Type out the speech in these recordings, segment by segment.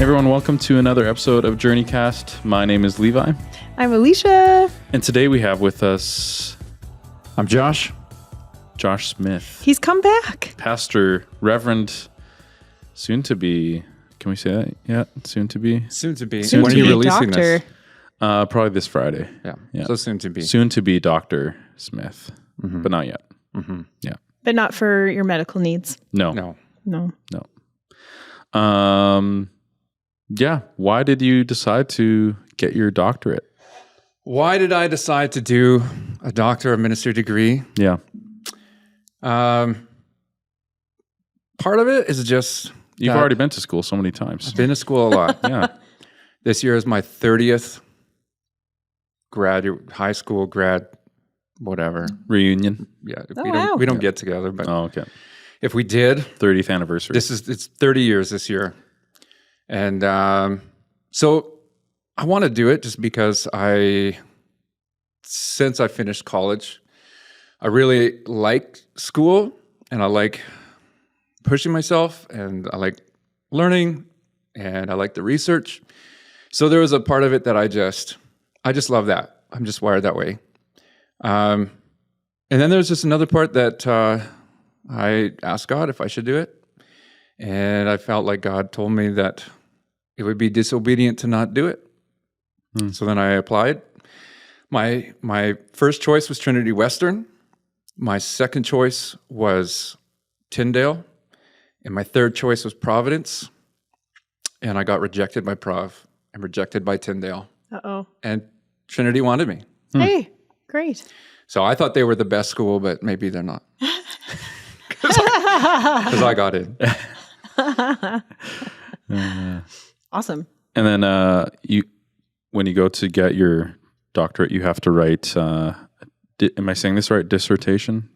Everyone, welcome to another episode of JourneyCast. My name is Levi. I'm Alicia. And today we have with us I'm Josh. Josh Smith. He's come back. Pastor, Reverend, soon to be, can we say that yet? Soon to be? Soon to be. Soon When to are you be. releasing Doctor. this? Probably this Friday. Yeah. So soon to be. Soon to be Dr. Smith, but not yet. Yeah. But not for your medical needs. No. No. Yeah. Why did you decide to get your doctorate? Why did I decide to do a Doctor of Ministry degree? Yeah. Part of it is just You've that already been to school so many times. I've been to school a lot. Yeah. This year is my 30th high school grad, whatever. Reunion. Yeah, wow. we don't get together, but Oh, okay. if we did, 30th anniversary. it's 30 years this year. And so I want to do it just because since I finished college, I really like school and I like pushing myself and I like learning and I like the research. So there was a part of it that I just love that. I'm just wired that way. And then there's just another part that I asked God if I should do it. And I felt like God told me that it would be disobedient to not do it. So then I applied. My first choice was Trinity Western. My second choice was Tyndale. And my third choice was Providence. And I got rejected by Prov and rejected by Tyndale. Uh-oh. And Trinity wanted me. Hey, great. So I thought they were the best school, but maybe they're not. Because I got in. Awesome. And then when you go to get your doctorate, you have to write, am I saying this right? Dissertation?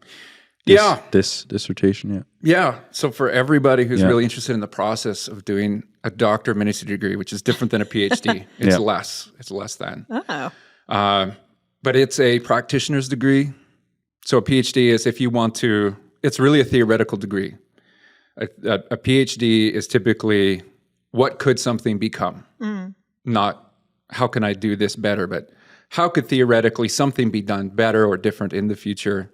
Yeah. Dissertation, yeah. Yeah. So for everybody who's really interested in the process of doing a Doctor of Ministry degree, which is different than a PhD, it's less. It's less than. Oh. But it's a practitioner's degree. So a PhD is if you want to, it's really a theoretical degree. A PhD is typically what could something become? Not how can I do this better, but how could theoretically something be done better or different in the future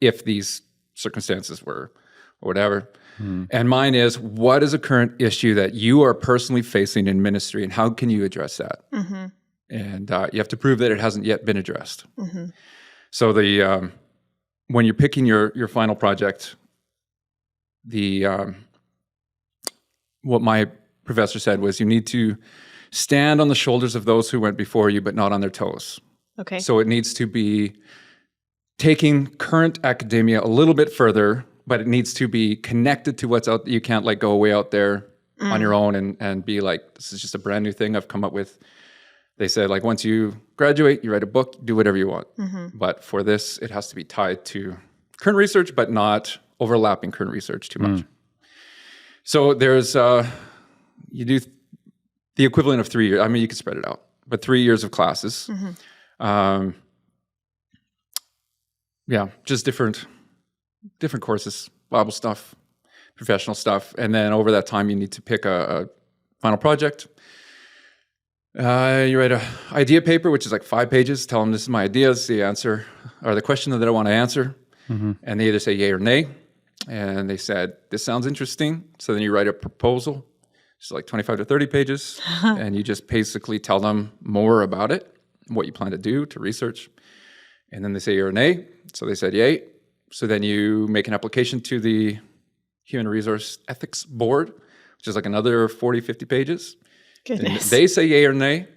if these circumstances were or whatever. And mine is, what is a current issue that you are personally facing in ministry and how can you address that? And you have to prove that it hasn't yet been addressed. So when you're picking your final project, what my professor said was you need to stand on the shoulders of those who went before you, but not on their toes. Okay. So it needs to be taking current academia a little bit further, but it needs to be connected to what's out there. You can't like go way out there on your own and be like, this is just a brand new thing I've come up with. They said, like, once you graduate, you write a book, do whatever you want. But for this, it has to be tied to current research, but not overlapping current research too much. So there's, you do the equivalent of 3 years. I mean, you can spread it out, but 3 years of classes. Yeah, just different courses, Bible stuff, professional stuff. And then over that time, you need to pick a final project. You write an idea paper, which is like 5 pages. Tell them this is my idea, this is the answer, or the question that I want to answer. And they either say yay or nay. And they said, this sounds interesting. So then you write a proposal. It's like 25 to 30 pages. And you just basically tell them more about it, what you plan to do, to research. And then they say yay or nay. So they said yay. So then you make an application to the Human Resource Ethics Board, which is like another 40, 50 pages. Goodness. They say yay or nay,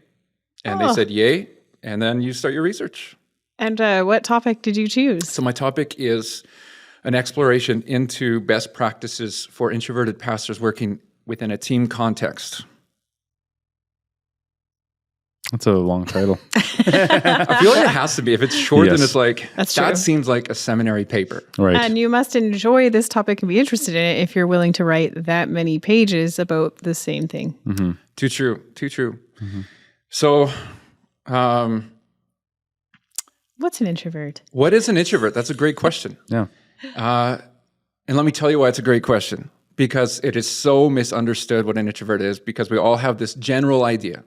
and they said yay, and then you start your research. And what topic did you choose? So my topic is an exploration into best practices for introverted pastors working within a team context. That's a long title. I feel like it has to be. If it's short, then it's like, That's true. that seems like a seminary paper. Right. And you must enjoy this topic and be interested in it if you're willing to write that many pages about the same thing. Too true. So, What's an introvert? what is an introvert? That's a great question. Yeah. And let me tell you why it's a great question. because it is so misunderstood what an introvert is, because we all have this general idea.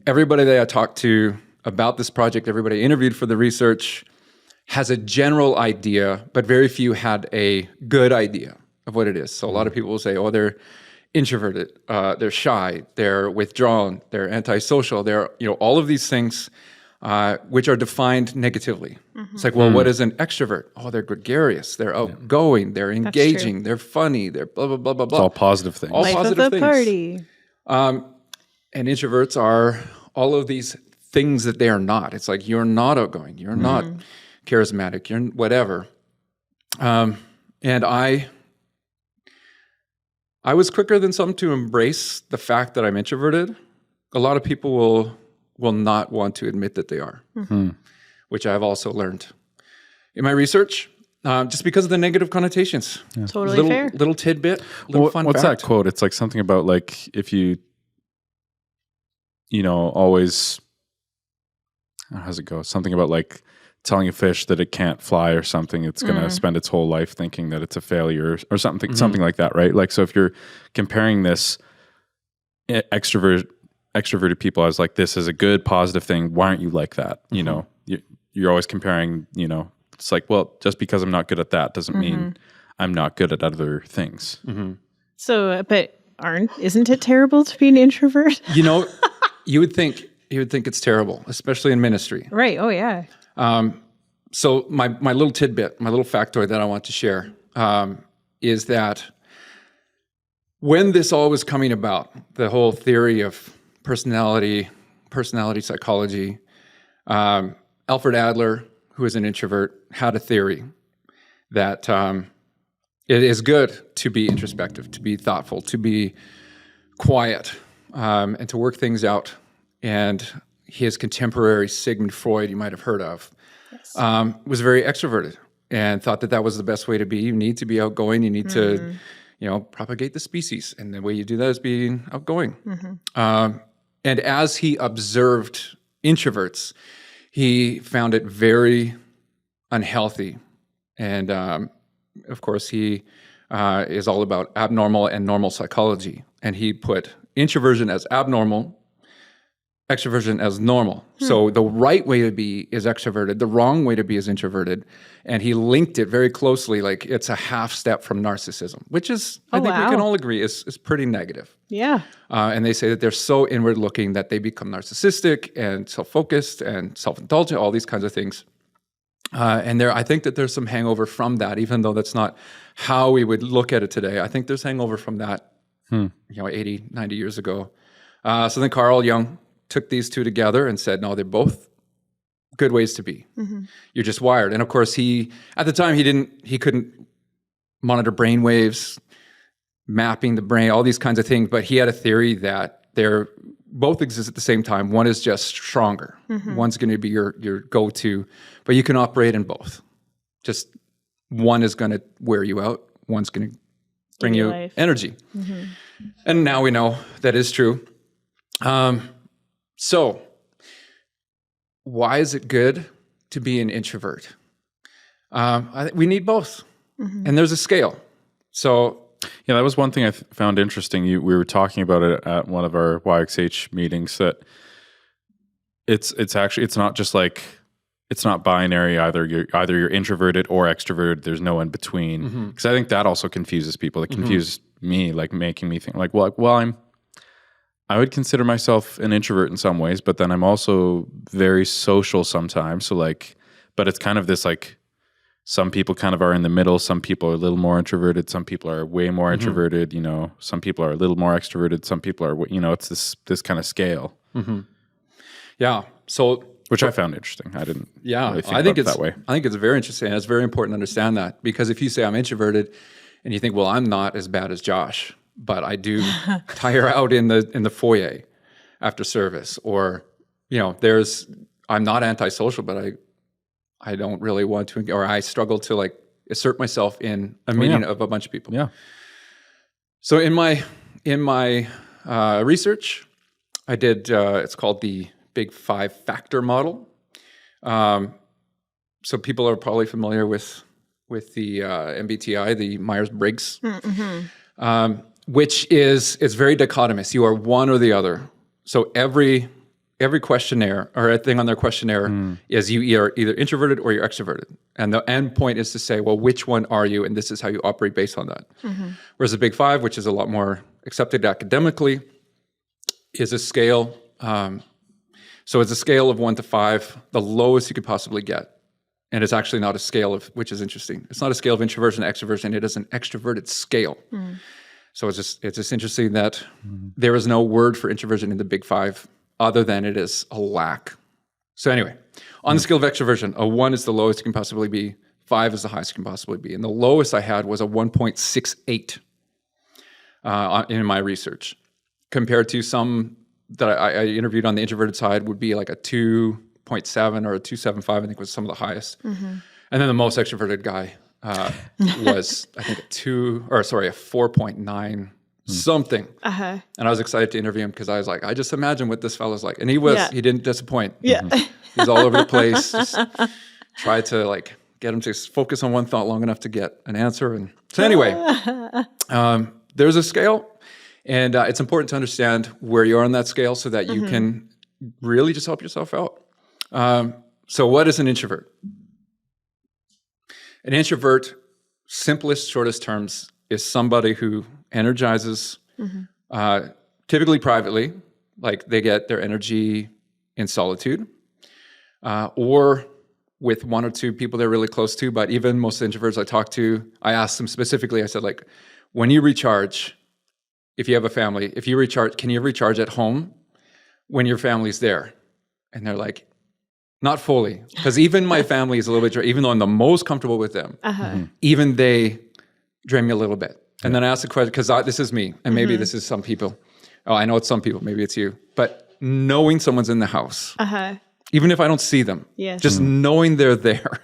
Everybody that I talked to about this project, everybody I interviewed for the research, has a general idea, but very few had a good idea of what it is. So a lot of people will say, oh, they're introverted, they're shy, they're withdrawn, they're antisocial, they're, all of these things which are defined negatively. It's like, well, what is an extrovert? Oh, they're gregarious, they're outgoing, they're engaging, they're funny, they're blah, blah, blah, blah, blah. It's all positive things. All Life positive of the things. party. And introverts are all of these things that they are not. It's like, you're not outgoing, you're not charismatic, you're whatever. And I was quicker than some to embrace the fact that I'm introverted. A lot of people will not want to admit that they are, which I've also learned in my research, just because of the negative connotations. Yeah. Totally fair. Little tidbit, little fun what's fact. that quote? It's like something about like if you always, how does it go? Something about like telling a fish that it can't fly or something, it's going to spend its whole life thinking that it's a failure or something, something like that, right? Like, so if you're comparing this extroverted people as like, this is a good, positive thing, why aren't you like that? You're always comparing, it's like, well, just because I'm not good at that doesn't mean I'm not good at other things. So, but isn't it terrible to be an introvert? You would think it's terrible, especially in ministry. Right. Oh, yeah. So my little tidbit, my little factoid that I want to share is that when this all was coming about, the whole theory of personality psychology, Alfred Adler, who is an introvert, had a theory that it is good to be introspective, to be thoughtful, to be quiet, and to work things out. And his contemporary, Sigmund Freud, you might have heard of, was very extroverted and thought that was the best way to be. You need to be outgoing. You need to, propagate the species. And the way you do that is being outgoing. And as he observed introverts, he found it very unhealthy. And of course, he is all about abnormal and normal psychology. And he put introversion as abnormal, extroversion as normal. So the right way to be is extroverted, the wrong way to be is introverted. And he linked it very closely, like it's a half step from narcissism, which is, I think we can all agree, is pretty negative. Yeah. And they say that they're so inward looking that they become narcissistic and self-focused and self-indulgent, all these kinds of things. And I think that there's some hangover from that, even though that's not how we would look at it today. I think there's hangover from that, 80, 90 years ago. So then Carl Jung took these two together and said, no, they're both good ways to be. You're just wired. And of course, at the time, he couldn't monitor brain waves, mapping the brain, all these kinds of things. But he had a theory that they're both exist at the same time. One is just stronger. One's going to be your go-to, but you can operate in both. Just one is going to wear you out. One's going to bring you life. Energy. And now we know that is true. So why is it good to be an introvert? I think we need both. And there's a scale. So yeah, that was one thing I found interesting. We were talking about it at one of our YXH meetings, that it's not just like, it's not binary. Either you're introverted or extroverted. There's no in between. Because I think that also confuses people. It confused me, like making me think like, I would consider myself an introvert in some ways, but then I'm also very social sometimes. So like, but it's kind of this like, some people kind of are in the middle. Some people are a little more introverted. Some people are way more introverted. Some people are a little more extroverted. Some people are, it's this kind of scale. Yeah. So, which I found interesting. I didn't. Yeah, really I think about it's that way. I think it's very interesting. And it's very important to understand that, because if you say I'm introverted, and you think, well, I'm not as bad as Josh, but I do tire out in the foyer after service, or I'm not antisocial, but I don't really want to, or I struggle to like assert myself in a meeting of a bunch of people. Yeah. So in my research, I did it's called the Big 5 Factor Model. So people are probably familiar with the MBTI, the Myers-Briggs. which is it's very dichotomous. You are one or the other. So every questionnaire or a thing on their questionnaire is you are either introverted or you're extroverted. And the end point is to say, well, which one are you? And this is how you operate based on that. Whereas the Big Five, which is a lot more accepted academically, is a scale. So it's a scale of 1 to 5, the lowest you could possibly get. And it's actually not a scale of, which is interesting. It's not a scale of introversion, extroversion. It is an extroverted scale. So it's just interesting that there is no word for introversion in the Big Five other than it is a lack. So anyway, on the scale of extroversion, a 1 is the lowest you can possibly be. 5 is the highest you can possibly be. And the lowest I had was a 1.68 in my research, compared to some that I interviewed on the introverted side would be like a 2.7 or a 2.75, I think was some of the highest. And then the most extroverted guy was, I think, a 4.9 something. And I was excited to interview him because I was like, I just imagine what this fellow's like. And he didn't disappoint. He's all over the place. Just tried to like get him to focus on one thought long enough to get an answer. And so anyway, there's a scale. And it's important to understand where you are on that scale so that you can really just help yourself out. So what is an introvert? An introvert, simplest, shortest terms, is somebody who energizes, typically privately, like they get their energy in solitude, or with 1 or 2 people they're really close to. But even most introverts I talk to, I asked them specifically, I said, like, when you recharge, if you have a family, if you recharge, can you recharge at home when your family's there? And they're like, not fully. Because even my family is a little bit, even though I'm the most comfortable with them, even they drain me a little bit. And then I asked the question, because this is me, and maybe this is some people. Oh, I know it's some people, maybe it's you. But knowing someone's in the house, even if I don't see them, just knowing they're there,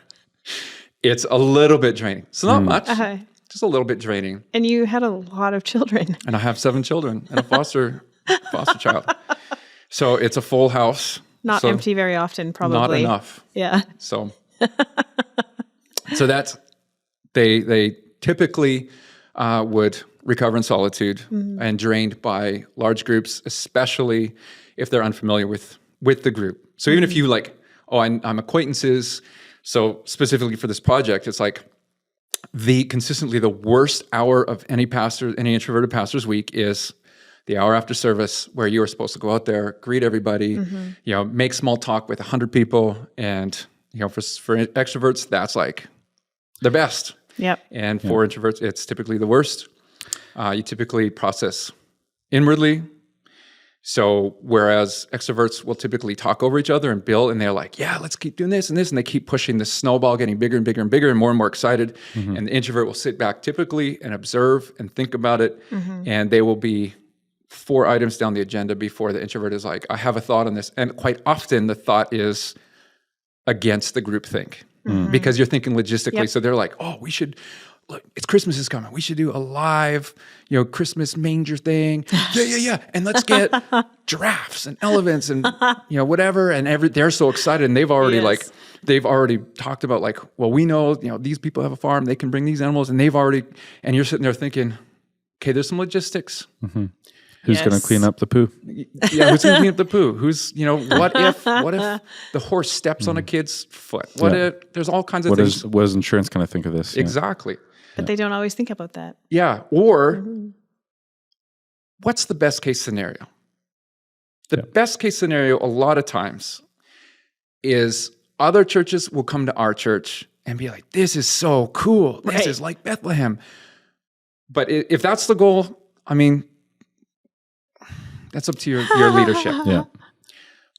it's a little bit draining. So not much. Just a little bit draining. And you had a lot of children. And I have 7 children and a foster child. So it's a full house. Not empty very often, probably. Not enough. Yeah. So that's, they typically would recover in solitude and drained by large groups, especially if they're unfamiliar with the group. So even if you like, I'm acquaintances. So specifically for this project, it's like, consistently the worst hour of any introverted pastor's week is the hour after service, where you are supposed to go out there, greet everybody, make small talk with 100 people. And, for extroverts, that's like the best. And for introverts, it's typically the worst. You typically process inwardly. So whereas extroverts will typically talk over each other and build, and they're like, yeah, let's keep doing this and this. And they keep pushing the snowball, getting bigger and bigger and bigger and more excited. And the introvert will sit back typically and observe and think about it. And they will be 4 items down the agenda before the introvert is like, I have a thought on this. And quite often the thought is against the groupthink because you're thinking logistically. So they're like, we should... Look, it's Christmas is coming. We should do a live, Christmas manger thing. Yeah. And let's get giraffes and elephants and, whatever. And they're so excited. And they've already they've already talked about like, well, we know, these people have a farm. They can bring these animals. And and you're sitting there thinking, okay, there's some logistics. Who's going to clean up the poo? Yeah, who's going to clean up the poo? Who's, what if the horse steps on a kid's foot? What if there's all kinds of things. What does insurance kind of think of this? Exactly. But they don't always think about that. Yeah. Or what's the best case scenario? The best case scenario a lot of times is other churches will come to our church and be like, this is so cool. This is like Bethlehem. But if that's the goal, I mean, that's up to your leadership.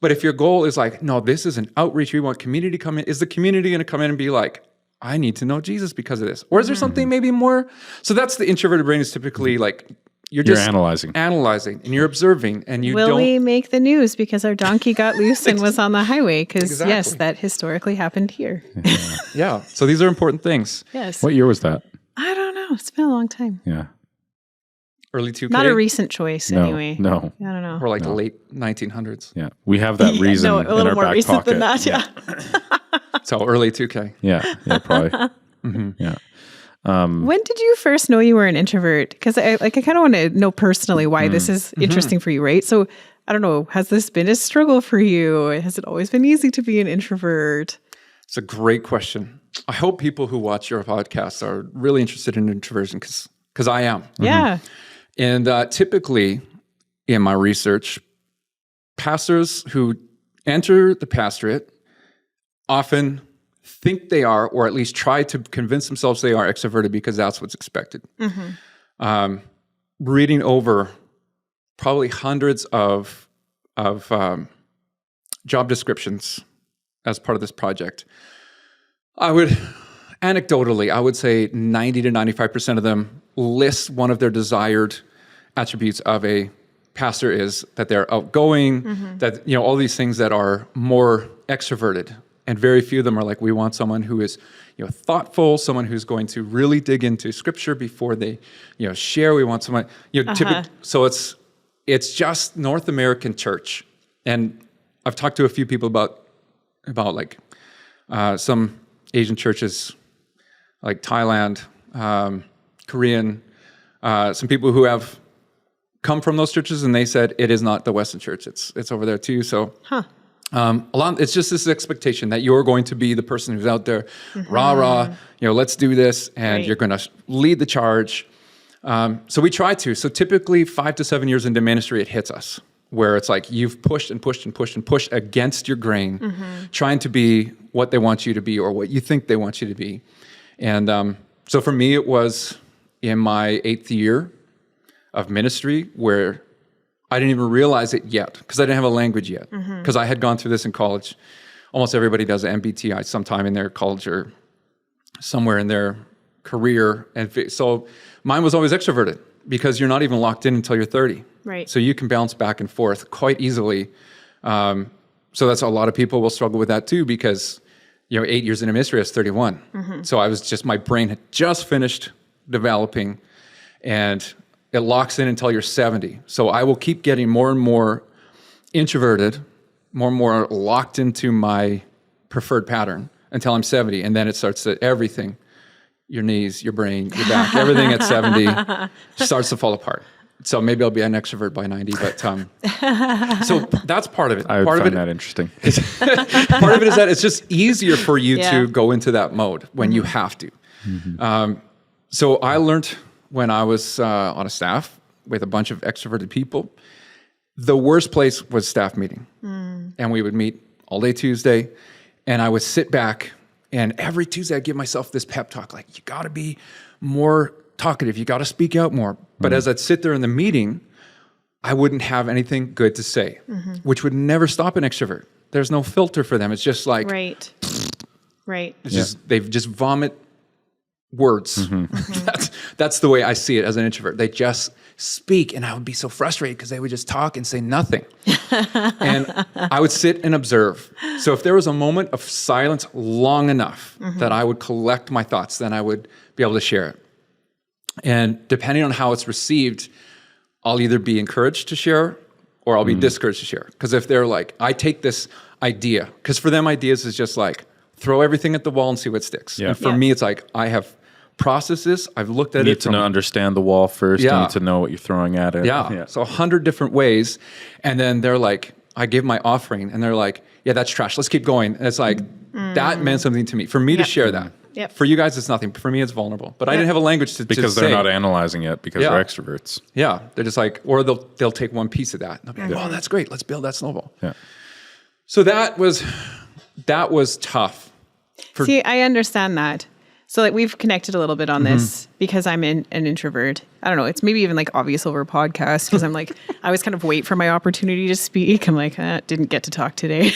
But if your goal is like, no, this is an outreach, we want community to come in, is the community going to come in and be like, I need to know Jesus because of this? Or is there something maybe more? So that's the introverted brain is typically like, you're just analyzing and you're observing and you Will we make the news because our donkey got loose and was on the highway? Because yes, that historically happened here. Yeah. So these are important things. Yes. What year was that? I don't know. It's been a long time. Yeah. Early 2K? Not a recent choice anyway. No. I don't know. Or like the late 1900s. Yeah. We have that reason a in little our more back recent pocket. than that. So early 2K. Yeah, probably. Yeah. When did you first know you were an introvert? Because I kind of want to know personally why this is interesting for you, right? So I don't know, has this been a struggle for you? Has it always been easy to be an introvert? It's a great question. I hope people who watch your podcast are really interested in introversion because I am. Yeah. And typically in my research, pastors who enter the pastorate often think they are, or at least try to convince themselves they are extroverted because that's what's expected. Reading over probably hundreds of job descriptions as part of this project, I would say 90 to 95% of them list one of their desired attributes of a pastor is that they're outgoing, that, all these things that are more extroverted. And very few of them are like, we want someone who is, thoughtful, someone who's going to really dig into scripture before they, share. We want someone, so it's just North American church. And I've talked to a few people about like some Asian churches, like Thailand, Korean, some people who have come from those churches, and they said it is not the Western church. It's over there too. So, it's just this expectation that you're going to be the person who's out there, rah, let's do this, and you're going to lead the charge. So we try to. So typically 5 to 7 years into ministry, it hits us where it's like you've pushed and pushed and pushed and pushed against your grain, trying to be what they want you to be or what you think they want you to be. And so for me, it was in my 8th year of ministry where I didn't even realize it yet because I didn't have a language yet. Because I had gone through this in college. Almost everybody does an MBTI sometime in their college or somewhere in their career. And so mine was always extroverted because you're not even locked in until you're 30. Right. So you can bounce back and forth quite easily. So that's a lot of people will struggle with that too because 8 years into ministry, I was 31. So I was my brain had just finished developing and it locks in until you're 70. So I will keep getting more and more introverted, more and more locked into my preferred pattern until I'm 70. And then it starts to everything, your knees, your brain, your back, everything at 70 starts to fall apart. So maybe I'll be an extrovert by 90, but so that's part of it. I would find that interesting. Part of it is that it's just easier for you to go into that mode when you have to. So I learned when I was on a staff with a bunch of extroverted people, the worst place was staff meeting. And we would meet all day Tuesday, and I would sit back, and every Tuesday I'd give myself this pep talk, like, you got to be more talkative, you got to speak out more. But as I'd sit there in the meeting, I wouldn't have anything good to say, which would never stop an extrovert. There's no filter for them. It's just like, right. It's just, they just vomit words. That's the way I see it as an introvert. They just speak, and I would be so frustrated because they would just talk and say nothing. And I would sit and observe. So if there was a moment of silence long enough that I would collect my thoughts, then I would be able to share it. And depending on how it's received, I'll either be encouraged to share or I'll be discouraged to share. Because if they're like, I take this idea, because for them ideas is just like, throw everything at the wall and see what sticks. And for me, it's like, I have processed this. I've looked at it. You need to understand the wall first. You need to know what you're throwing at it. So 100 different ways. And then they're like, I give my offering and they're like, yeah, that's trash. Let's keep going. And it's like, that meant something to me. For me to share that. For you guys, it's nothing. For me, it's vulnerable. But I didn't have a language to because say. They're not analyzing it because they're extroverts. They're just like, or they'll take one piece of that. And they'll be like, oh, that's great. Let's build that snowball. Yeah. So that was tough. See, I understand that. So like we've connected a little bit on this because I'm an introvert. I don't know. It's maybe even like obvious over a podcast because I'm like, I always kind of wait for my opportunity to speak. I'm like, didn't get to talk today.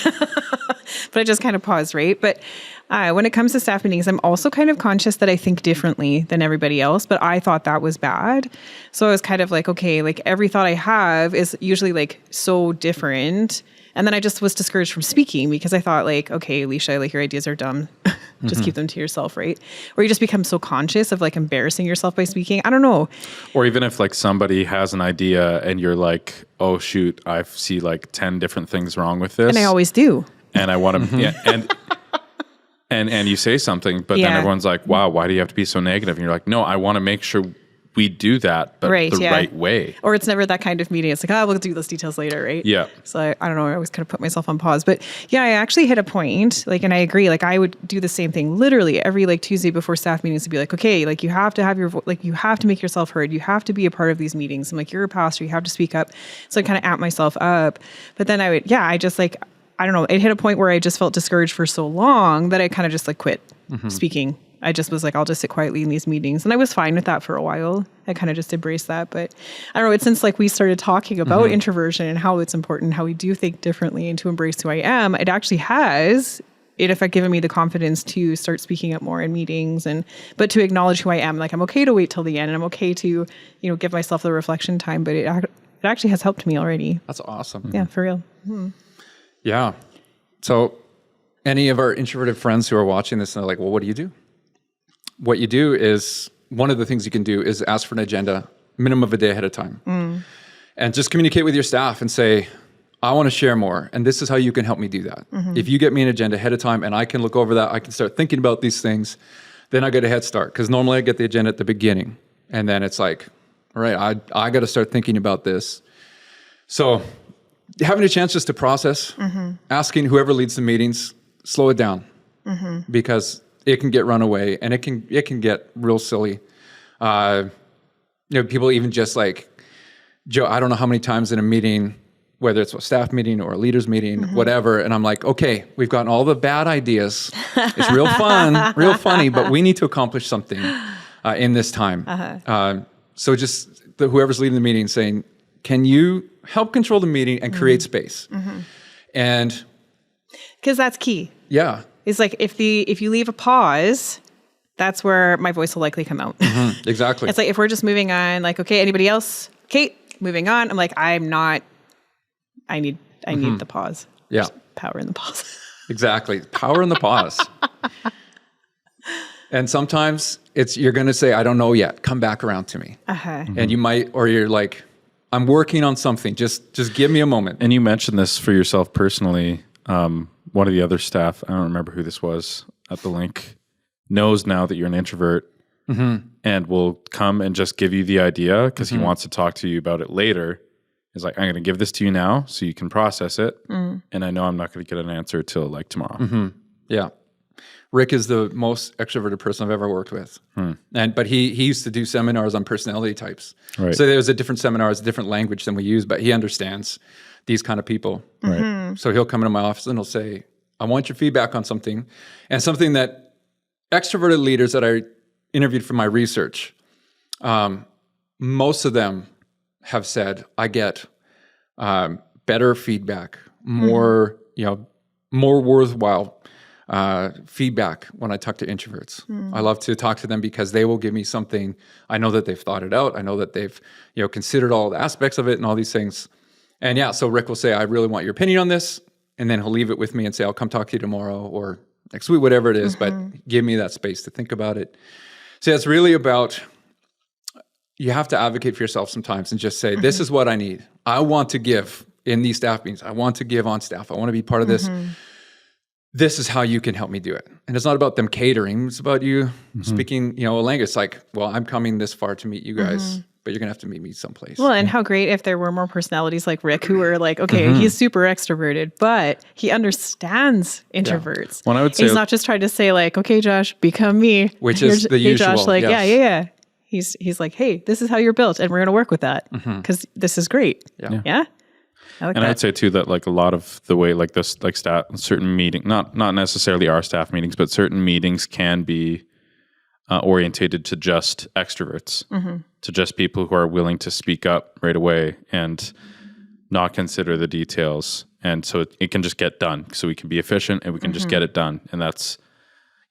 But I just kind of pause, right? But when it comes to staff meetings, I'm also kind of conscious that I think differently than everybody else, but I thought that was bad. So I was kind of like, okay, like every thought I have is usually like so different. And then I just was discouraged from speaking because I thought like, okay, Alicia, like your ideas are dumb. Just keep them to yourself, right? Or you just become so conscious of like embarrassing yourself by speaking. I don't know. Or even if like somebody has an idea and you're like, oh shoot, I see like 10 different things wrong with this. And I always do. And I want to, and you say something, but then everyone's like, wow, why do you have to be so negative? And you're like, no, I want to make sure we do that, but the right way. Or it's never that kind of meeting. It's like, oh, we'll do those details later, right? Yeah. So I don't know. I always kind of put myself on pause. But yeah, I actually hit a point, like, and I agree, like I would do the same thing literally every like Tuesday before staff meetings to be like, okay, like you have to have your, like you have to make yourself heard. You have to be a part of these meetings. I'm like, you're a pastor, you have to speak up. So I kind of amp myself up. But then I just like, I don't know, it hit a point where I just felt discouraged for so long that I kind of just like quit speaking. I just was like, I'll just sit quietly in these meetings. And I was fine with that for a while. I kind of just embraced that. But I don't know, it's since like we started talking about introversion and how it's important, how we do think differently and to embrace who I am, it actually has, in effect, given me the confidence to start speaking up more in meetings but to acknowledge who I am. Like I'm okay to wait till the end and I'm okay to, give myself the reflection time, but it actually has helped me already. That's awesome. Yeah, for real. Yeah. So any of our introverted friends who are watching this and they're like, well, what do you do? What you do is, one of the things you can do is ask for an agenda, minimum of a day ahead of time. And just communicate with your staff and say, I want to share more, and this is how you can help me do that. If you get me an agenda ahead of time and I can look over that, I can start thinking about these things, then I get a head start. Because normally I get the agenda at the beginning, and then it's like, all right, I got to start thinking about this. So having a chance just to process, asking whoever leads the meetings, slow it down, because it can get run away, and it can get real silly. People even just like, Joe, I don't know how many times in a meeting, whether it's a staff meeting or a leaders meeting, whatever, and I'm like, okay, we've gotten all the bad ideas. It's real fun, real funny, but we need to accomplish something in this time. So just whoever's leading the meeting saying, can you help control the meeting and create space? And because that's key. Yeah. It's like if you leave a pause, that's where my voice will likely come out. Exactly. It's like if we're just moving on, like, okay, anybody else? Kate, moving on. I'm like, I'm not, I need the pause. Yeah. There's power in the pause. Exactly. Power in the pause. And sometimes you're going to say, I don't know yet. Come back around to me. And you might, or you're like, I'm working on something. Just give me a moment. And you mentioned this for yourself personally. One of the other staff, I don't remember who this was at the link, knows now that you're an introvert and will come and just give you the idea because he wants to talk to you about it later. He's like, I'm going to give this to you now so you can process it. And I know I'm not going to get an answer till like tomorrow. Yeah. Rick is the most extroverted person I've ever worked with. But he used to do seminars on personality types. Right. So there's a different seminars, a different language than we use, but he understands these kind of people. Right. So he'll come into my office and he'll say, I want your feedback on something. And something that extroverted leaders that I interviewed for my research, most of them have said, I get better feedback, more worthwhile feedback when I talk to introverts. I love to talk to them because they will give me something. I know that they've thought it out. I know that they've considered all the aspects of it and all these things. And yeah, so Rick will say, I really want your opinion on this. And then he'll leave it with me and say, I'll come talk to you tomorrow or next week, whatever it is, but give me that space to think about it. So it's really about, you have to advocate for yourself sometimes and just say, this is what I need. I want to give in these staff meetings. I want to give on staff. I want to be part of this. This is how you can help me do it. And it's not about them catering. It's about you speaking, a language. It's like, well, I'm coming this far to meet you guys, but you're going to have to meet me someplace. Well, and how great if there were more personalities like Rick who are like, okay, he's super extroverted, but he understands introverts. Well, I would say he's not just trying to say like, okay, Josh, become me. Which is the usual. Josh, like, yes. yeah. He's like, hey, this is how you're built and we're going to work with that because this is great. Yeah. I like and that. I'd say too that like a lot of the way like this like certain meeting, not necessarily our staff meetings, but certain meetings can be orientated to just extroverts, to just people who are willing to speak up right away and not consider the details. And so it can just get done. So we can be efficient and we can just get it done. And that's,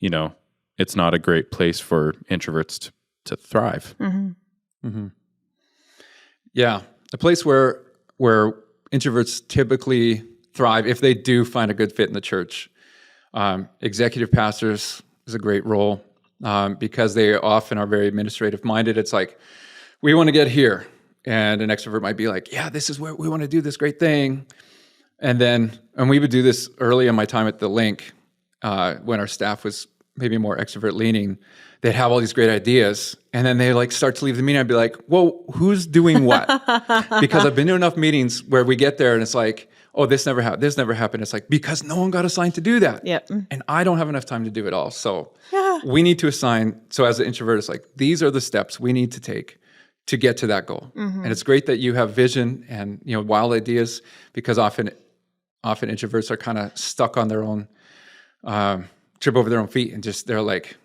it's not a great place for introverts to thrive. Yeah. A place where introverts typically thrive if they do find a good fit in the church. Executive pastors is a great role because they often are very administrative minded. It's like, we want to get here. And an extrovert might be like, yeah, this is where we want to do this great thing. And we would do this early in my time at the Link. when our staff was maybe more extrovert leaning, they'd have all these great ideas, and then they like start to leave the meeting. I'd be like, "Whoa, who's doing what?" Because I've been to enough meetings where we get there and it's like, "Oh, this never happened. This never happened." It's like because no one got assigned to do that, Yep. and I don't have enough time to do it all. So we need to assign. So as an introvert, it's like these are the steps we need to take to get to that goal. And it's great that you have vision and wild ideas, because often introverts are kind of stuck on their own, trip over their own feet, and just they're like,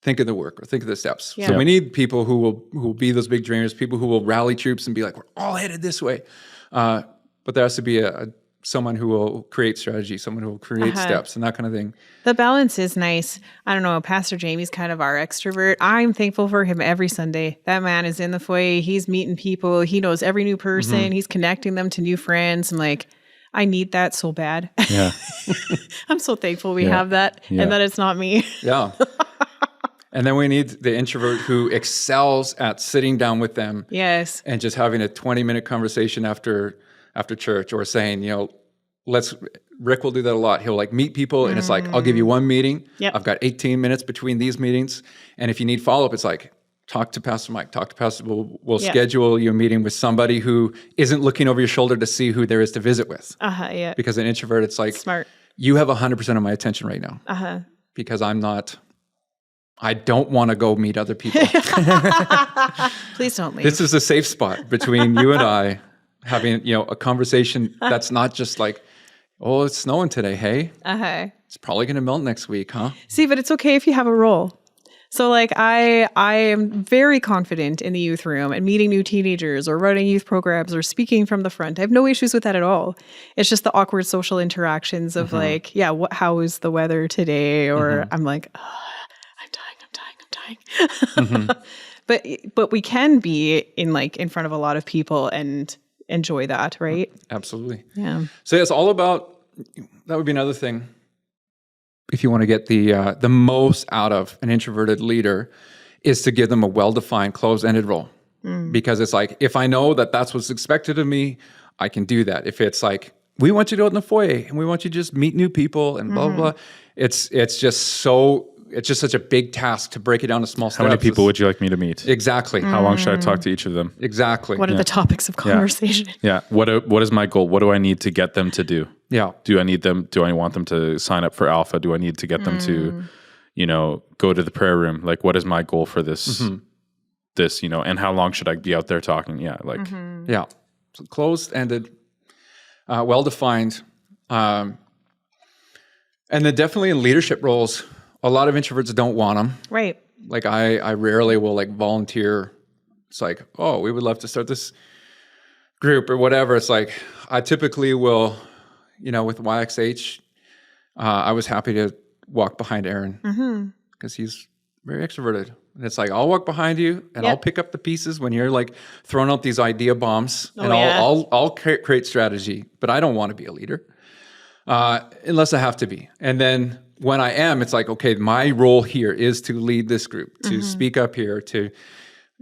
think of the work or think of the steps. Yeah. So we need people who will be those big dreamers, people who will rally troops and be like, we're all headed this way. But there has to be someone who will create strategy, someone who will create steps and that kind of thing. The balance is nice. I don't know. Pastor Jamie's kind of our extrovert. I'm thankful for him every Sunday. That man is in the foyer. He's meeting people. He knows every new person. He's connecting them to new friends. And like, I need that so bad. Yeah. I'm so thankful we have that and that it's not me. Yeah. And then we need the introvert who excels at sitting down with them. Yes. And just having a 20-minute conversation after church, or saying, Rick will do that a lot. He'll like meet people and it's like, I'll give you one meeting. Yep. I've got 18 minutes between these meetings. And if you need follow-up, it's like, talk to Pastor Mike, talk to Pastor, we'll schedule you a meeting with somebody who isn't looking over your shoulder to see who there is to visit with. Yeah. Because an introvert, it's like, Smart. You have 100% of my attention right now. Because I don't want to go meet other people. Please don't leave. This is a safe spot between you and I having, a conversation that's not just like, oh, it's snowing today, hey? It's probably going to melt next week, huh? See, but it's okay if you have a role. So like I am very confident in the youth room and meeting new teenagers or running youth programs or speaking from the front. I have no issues with that at all. It's just the awkward social interactions of like, how is the weather today? Or I'm like, I'm dying. But we can be in front of a lot of people and enjoy that, right? Absolutely. Yeah. So it's all about, that would be another thing. If you want to get the most out of an introverted leader, is to give them a well-defined closed-ended role. Because it's like, if I know that that's what's expected of me, I can do that. If it's like, we want you to go in the foyer and we want you to just meet new people and blah, blah, blah. It's just such a big task to break it down to small steps. How many people would you like me to meet? Exactly. How long should I talk to each of them? Exactly. What are the topics of conversation? Yeah. What is my goal? What do I need to get them to do? Yeah. Do I want them to sign up for Alpha? Do I need to get them to, go to the prayer room? Like, what is my goal for this, and how long should I be out there talking? Yeah. Like, yeah. So closed-ended, well-defined. And then definitely in leadership roles, a lot of introverts don't want them. Right. Like I rarely will like volunteer. It's like, oh, we would love to start this group or whatever. It's like, I typically will, with YXH, I was happy to walk behind Aaron because he's very extroverted. And it's like, I'll walk behind you and I'll pick up the pieces when you're like throwing out these idea bombs I'll create strategy, but I don't want to be a leader unless I have to be. And then when I am, it's like, okay, my role here is to lead this group, to speak up here, to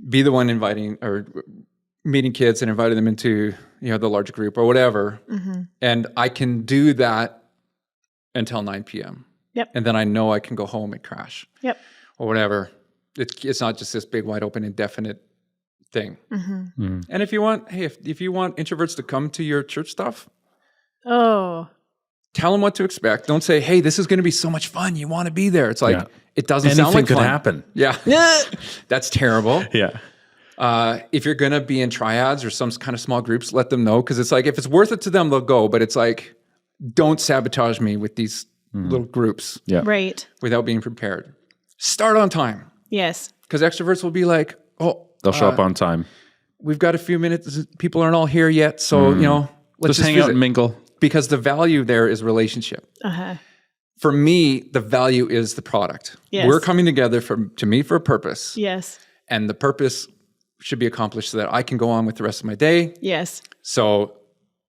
be the one inviting or meeting kids and inviting them into, the large group or whatever. And I can do that until 9 p.m. Yep. And then I know I can go home and crash. Yep. Or whatever. It's not just this big, wide open, indefinite thing. And if you want, if you want introverts to come to your church stuff, tell them what to expect. Don't say, hey, this is going to be so much fun. You want to be there. It's like, it doesn't sound like anything could fun. happen. Yeah. That's terrible. Yeah. If you're going to be in triads or some kind of small groups, let them know. Because it's like, if it's worth it to them, they'll go. But it's like, don't sabotage me with these little groups Right. without being prepared. Start on time. Yes. Because extroverts will be like, They'll show up on time. We've got a few minutes. People aren't all here yet. So, let's Just hang out visit. and mingle. Because the value there is relationship. For me, the value is the product. Yes. We're coming together to meet for a purpose. Yes. And the purpose should be accomplished so that I can go on with the rest of my day. Yes. So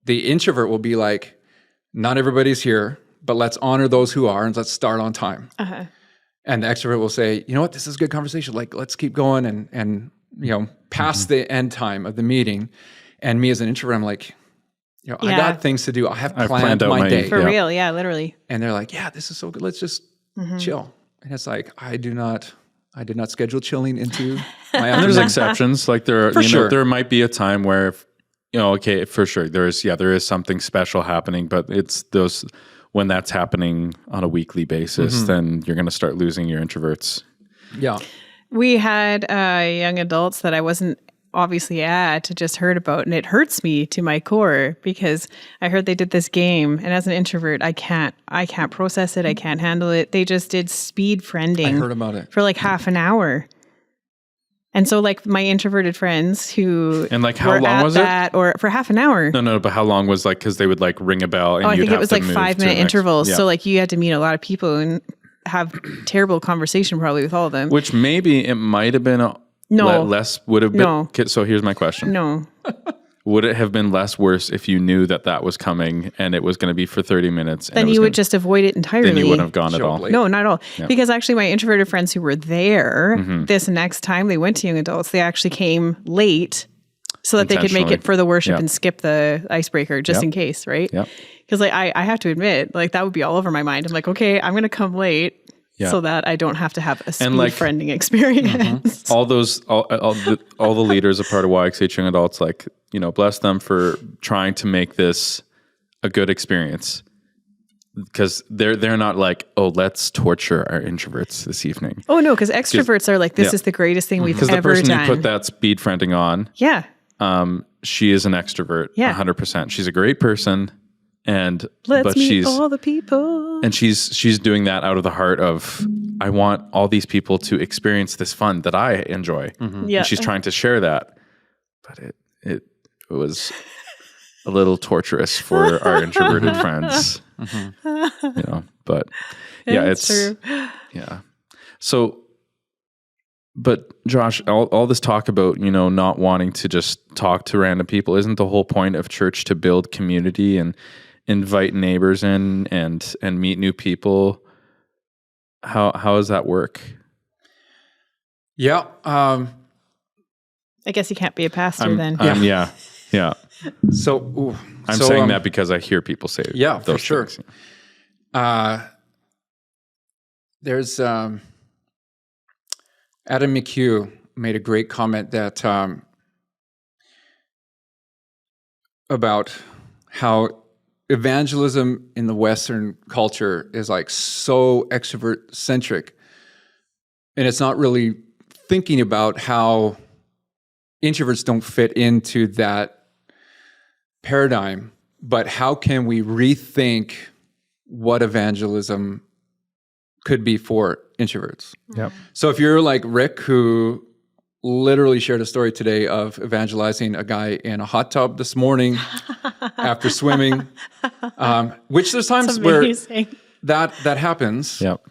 the introvert will be like, not everybody's here, but let's honor those who are and let's start on time. And the extrovert will say, you know what, this is a good conversation. Like, let's keep going and past the end time of the meeting. And me as an introvert, I'm like, I Yeah. got things to do. I have I've planned planned out my my- day. For Yeah. real. Yeah, literally. And they're like, yeah, this is so good. Let's just chill. And it's like, I did not schedule chilling into my And there's afternoon. exceptions. Like there, For sure. there might be a time where, okay, for sure, there is something special happening, but it's those when that's happening on a weekly basis, then you're going to start losing your introverts. Yeah. We had young adults that I wasn't obviously at, just heard about, and it hurts me to my core because I heard they did this game, and as an introvert, I can't process it. I can't handle it. They just did speed friending. I heard about it. For like half an hour. And so like my introverted friends who And like how were long at was it? that, or for half an hour. No, but how long was like, because they would like ring a bell and I you'd think have it was to like move 5 to the minute next- intervals. Yeah. So like you had to meet a lot of people and have terrible conversation probably with all of them. Which maybe it might have been No. less would have been. No. Okay, so here's my question. No. Would it have been less worse if you knew that was coming and it was going to be for 30 minutes? And Then it was you would gonna- just avoid it entirely. Then you wouldn't have gone at Show all. up late. No, not at all. Because actually my introverted friends who were there, this next time they went to young adults, they actually came late so that they could make Intentionally. it for the worship Yeah. and skip the icebreaker just in case, right? Yep. Because like I have to admit, like that would be all over my mind. I'm like, okay, I'm gonna come late Yeah. so that I don't have to have a speed like- friending experience. All the leaders a part of YXH Young Adults, like, bless them for trying to make this a good experience. Because they're not like, oh, let's torture our introverts this evening. Oh no, because extroverts are like, this is the greatest thing we've Because the ever person done. who put that speed friending on, yeah. she is an extrovert, Yeah. 100%. She's a great person, but Let's meet she's all the people. and she's doing that out of the heart of, I want all these people to experience this fun that I enjoy. Yeah. And she's trying to share that, but it was a little torturous for our introverted friends. But yeah, It's true. yeah. So, but Josh, all this talk about, not wanting to just talk to random people, isn't the whole point of church to build community and invite neighbors in and meet new people? How does that work? Yeah. I guess you can't be a pastor then. Yeah. So I'm saying that because I hear people say Yeah, for those sure. things. There's Adam McHugh made a great comment that about how evangelism in the Western culture is like so extrovert centric, and it's not really thinking about how introverts don't fit into that paradigm, but how can we rethink what evangelism could be for introverts? Yep. So if you're like Rick, who literally shared a story today of evangelizing a guy in a hot tub this morning after swimming, which there's times where Amazing. that happens. Yep.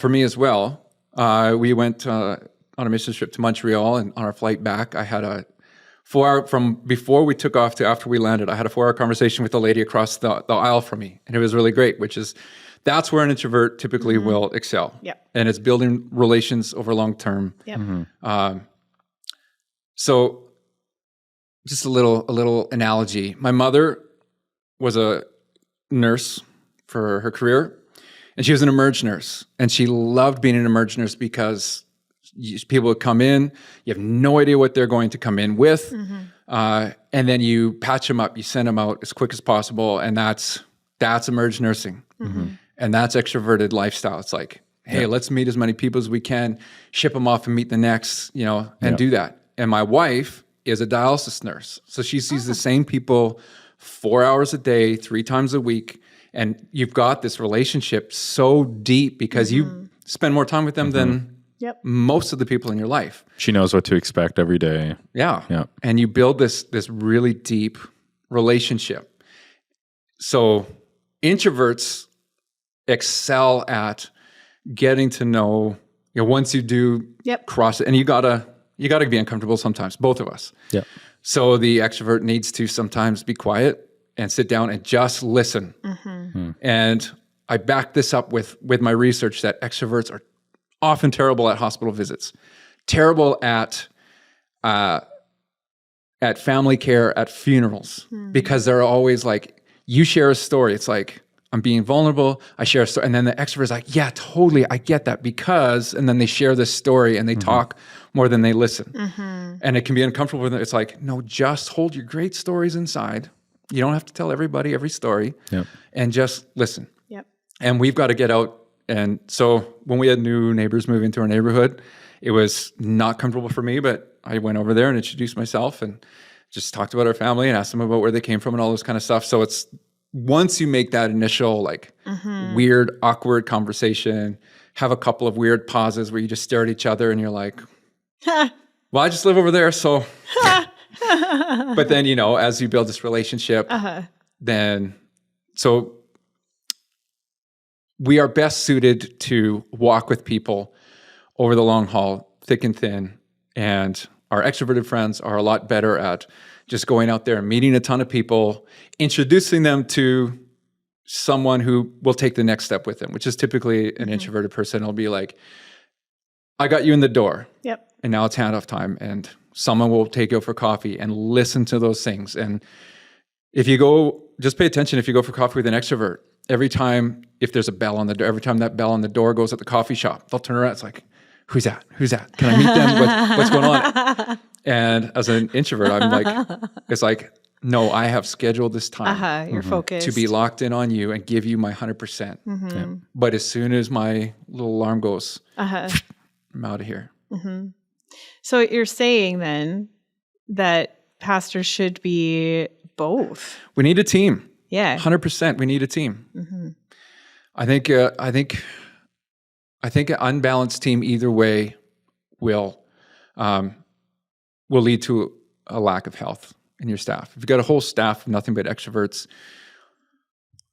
For me as well. We went on a mission trip to Montreal, and on our flight back, I had a 4-hour, from before we took off to after we landed, I had a 4-hour conversation with the lady across the aisle from me. And it was really great, that's where an introvert typically will excel. Yep. And it's building relations over long term. Yep. So just a little analogy. My mother was a nurse for her career, and she was an emerge nurse. And she loved being an emerge nurse because people would come in, you have no idea what they're going to come in with, and then you patch them up, you send them out as quick as possible, and that's emerge nursing. And that's extroverted lifestyle. It's like, hey, let's meet as many people as we can, ship them off and meet the next, and do that. And my wife is a dialysis nurse. So she sees the same people 4 hours a day, 3 times a week. And you've got this relationship so deep because you spend more time with them than most of the people in your life. She knows what to expect every day. Yeah. Yeah. And you build this really deep relationship. So introverts excel at getting to know, once you do cross it, and you gotta be uncomfortable sometimes, both of us. Yeah. So the extrovert needs to sometimes be quiet and sit down and just listen. And I back this up with my research that extroverts are often terrible at hospital visits, terrible at at family care, at funerals, because they're always like, you share a story. It's like, I'm being vulnerable. I share a story. And then the extrovert is like, yeah, totally. I get that because, and then they share this story and they talk more than they listen. And it can be uncomfortable with it. It's like, no, just hold your great stories inside. You don't have to tell everybody every story and just listen. Yep. And we've got to get out. And so when we had new neighbors move into our neighborhood, it was not comfortable for me, but I went over there and introduced myself and just talked about our family and asked them about where they came from and all this kind of stuff. So it's, once you make that initial like weird, awkward conversation, have a couple of weird pauses where you just stare at each other and you're like, well, I just live over there. So, but then, you know, as you build this relationship, then, so we are best suited to walk with people over the long haul, thick and thin. And our extroverted friends are a lot better at just going out there and meeting a ton of people, introducing them to someone who will take the next step with them, which is typically an introverted person. It'll be like, I got you in the door. Yep. And now it's handoff time. And someone will take you out for coffee and listen to those things. And if you go, just pay attention if you go for coffee with an extrovert, every time, if there's a bell on the door, every time that bell on the door goes at the coffee shop, they'll turn around. It's like, who's that? Who's that? Can I meet them? What's going on? And as an introvert, I'm like, it's like, no, I have scheduled this time You're focused. to be locked in on you and give you my 100%. But as soon as my little alarm goes, I'm out of here. So you're saying then that pastors should be both. We need a team. Yeah. 100%. We need a team. I think an unbalanced team either way will lead to a lack of health in your staff. If you've got a whole staff of nothing but extroverts,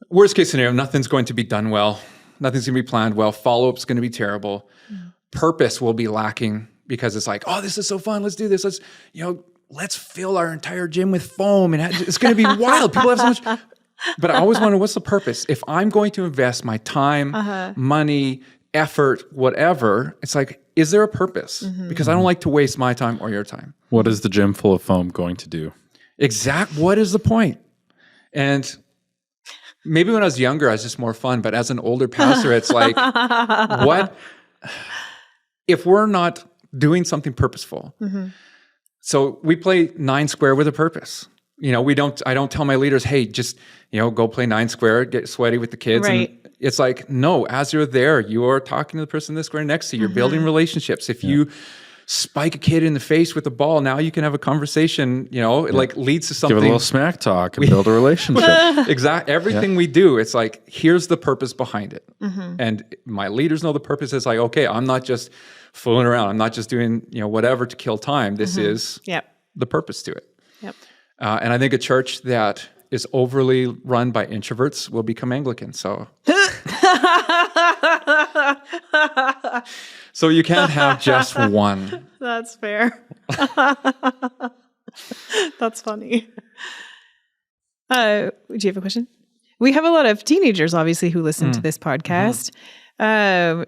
worst case scenario, nothing's going to be done well. Nothing's going to be planned well. Follow-up's going to be terrible. Purpose will be lacking because it's like, oh, this is so fun. Let's do this. Let's fill our entire gym with foam. And it's going to be wild. People have so much. But I always wonder, what's the purpose? If I'm going to invest my time, money, effort, whatever, it's like, is there a purpose? Because I don't like to waste my time or your time. What is the gym full of foam going to do? What is the point? And maybe when I was younger, I was just more fun. But as an older pastor, it's like, what if we're not doing something purposeful? So we play 9 square with a purpose. You know, I don't tell my leaders, hey, just, go play 9 square, get sweaty with the kids. Right. And it's like, no, as you're there, you are talking to the person in the square next to you. You're building relationships. If you spike a kid in the face with a ball, now you can have a conversation, it like leads to something. Give a little smack talk and build a relationship. Exactly. Everything we do, it's like, here's the purpose behind it. And my leaders know the purpose is like, okay, I'm not just fooling around. I'm not just doing, whatever to kill time. This is the purpose to it. Yep. And I think a church that is overly run by introverts will become Anglican. So, so you can't have just one. That's fair. That's funny. Do you have a question? We have a lot of teenagers, obviously, who listen to this podcast.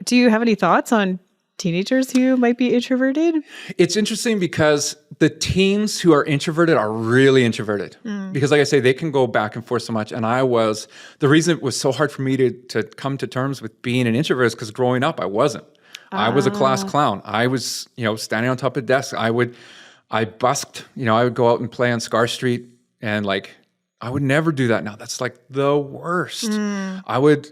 Do you have any thoughts on teenagers who might be introverted? It's interesting because the teens who are introverted are really introverted. Because like I say, they can go back and forth so much. And the reason it was so hard for me to come to terms with being an introvert is because growing up, I wasn't. I was a class clown. I was, standing on top of desks. I busked, I would go out and play on Scar Street and like, I would never do that now. That's like the worst. I would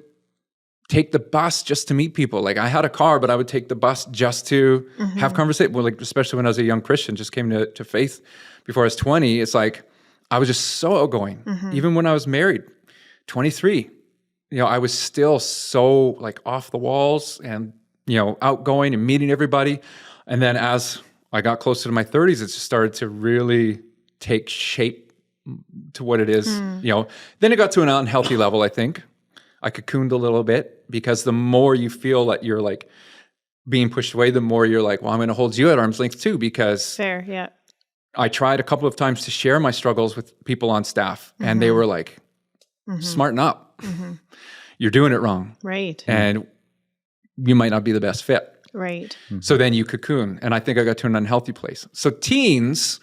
take the bus just to meet people. Like I had a car, but I would take the bus just to have conversation. Well, like especially when I was a young Christian, just came to faith before I was 20. It's like I was just so outgoing. Even when I was married, 23, I was still so like off the walls and outgoing and meeting everybody. And then as I got closer to my 30s, it just started to really take shape to what it is. Then it got to an unhealthy level, I think. I cocooned a little bit because the more you feel that you're like being pushed away, the more you're like, well, I'm going to hold you at arm's length too, because fair, yeah. I tried a couple of times to share my struggles with people on staff and they were like, smarten up. You're doing it wrong. Right. And you might not be the best fit. Right. So then you cocoon. And I think I got to an unhealthy place. So teens,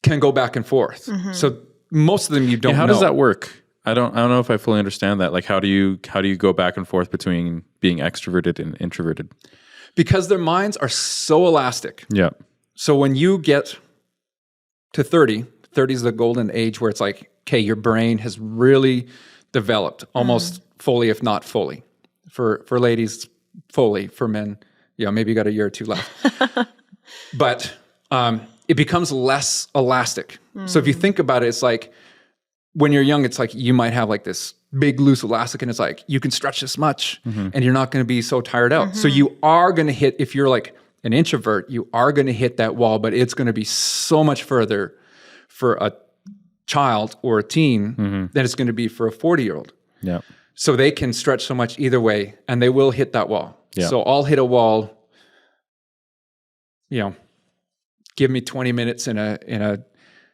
can go back and forth. So most of them you don't how know. does that work? I don't know if I fully understand that. Like, how do you go back and forth between being extroverted and introverted? Because their minds are so elastic. Yeah. So when you get to 30 is the golden age where it's like, okay, your brain has really developed almost fully, if not fully. For ladies, fully. For men, maybe you got a year or two left. But it becomes less elastic. So if you think about it, it's like when you're young, it's like you might have like this big loose elastic and it's like you can stretch this much and you're not going to be so tired out. So you are going to hit, if you're like an introvert, you are going to hit that wall, but it's going to be so much further for a child or a teen than it's going to be for a 40-year-old. Yeah. So they can stretch so much either way and they will hit that wall. Yeah. So I'll hit a wall, give me 20 minutes in a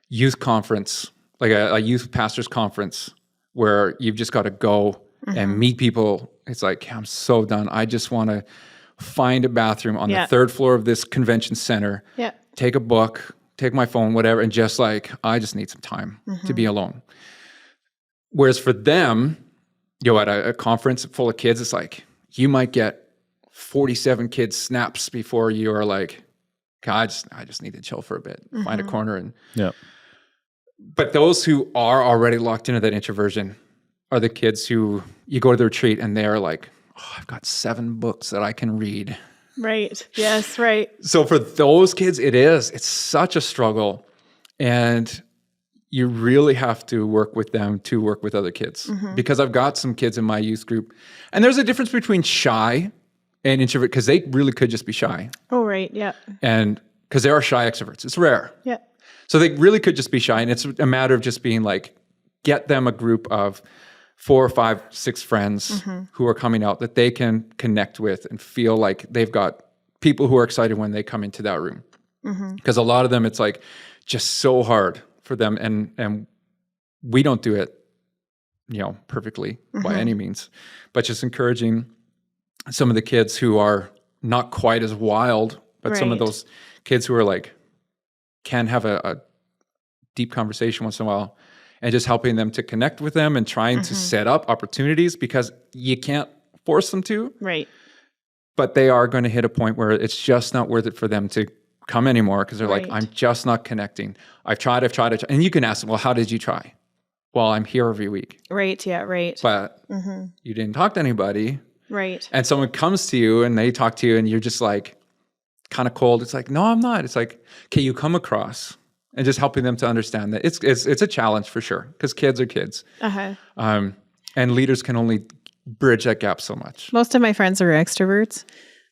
youth conference, like a youth pastors conference, where you've just got to go and meet people. It's like, I'm so done. I just want to find a bathroom on the third floor of this convention center, take a book, take my phone, whatever, and just like, I just need some time to be alone. Whereas for them, at a conference full of kids, it's like, you might get 47 kids snaps before you are like, God, I just need to chill for a bit, find a corner. And But those who are already locked into that introversion are the kids who you go to the retreat and they're like, oh, I've got 7 books that I can read. Right. Yes, right. So for those kids, it's such a struggle. And you really have to work with them to work with other kids. Because I've got some kids in my youth group. And there's a difference between shy and introvert, because they really could just be shy. Oh, right. Yeah. And because there are shy extroverts. It's rare. Yeah. So they really could just be shy. And it's a matter of just being like, get them a group of 4, 5, 6 friends who are coming out that they can connect with and feel like they've got people who are excited when they come into that room. Because a lot of them, it's like just so hard for them. And we don't do it, perfectly by any means, but just encouraging some of the kids who are not quite as wild, but some of those kids who are like, can have a deep conversation once in a while, and just helping them to connect with them and trying to set up opportunities, because you can't force them to. Right. But they are going to hit a point where it's just not worth it for them to come anymore, because they're like, I'm just not connecting. I've tried. And you can ask them, well, how did you try? Well, I'm here every week. Right. Yeah. Right. But you didn't talk to anybody. Right. And someone comes to you and they talk to you and you're just like kind of cold. It's like, no, I'm not. It's like, okay, you come across, and just helping them to understand that it's a challenge for sure, because kids are kids. And leaders can only bridge that gap so much. Most of my friends are extroverts.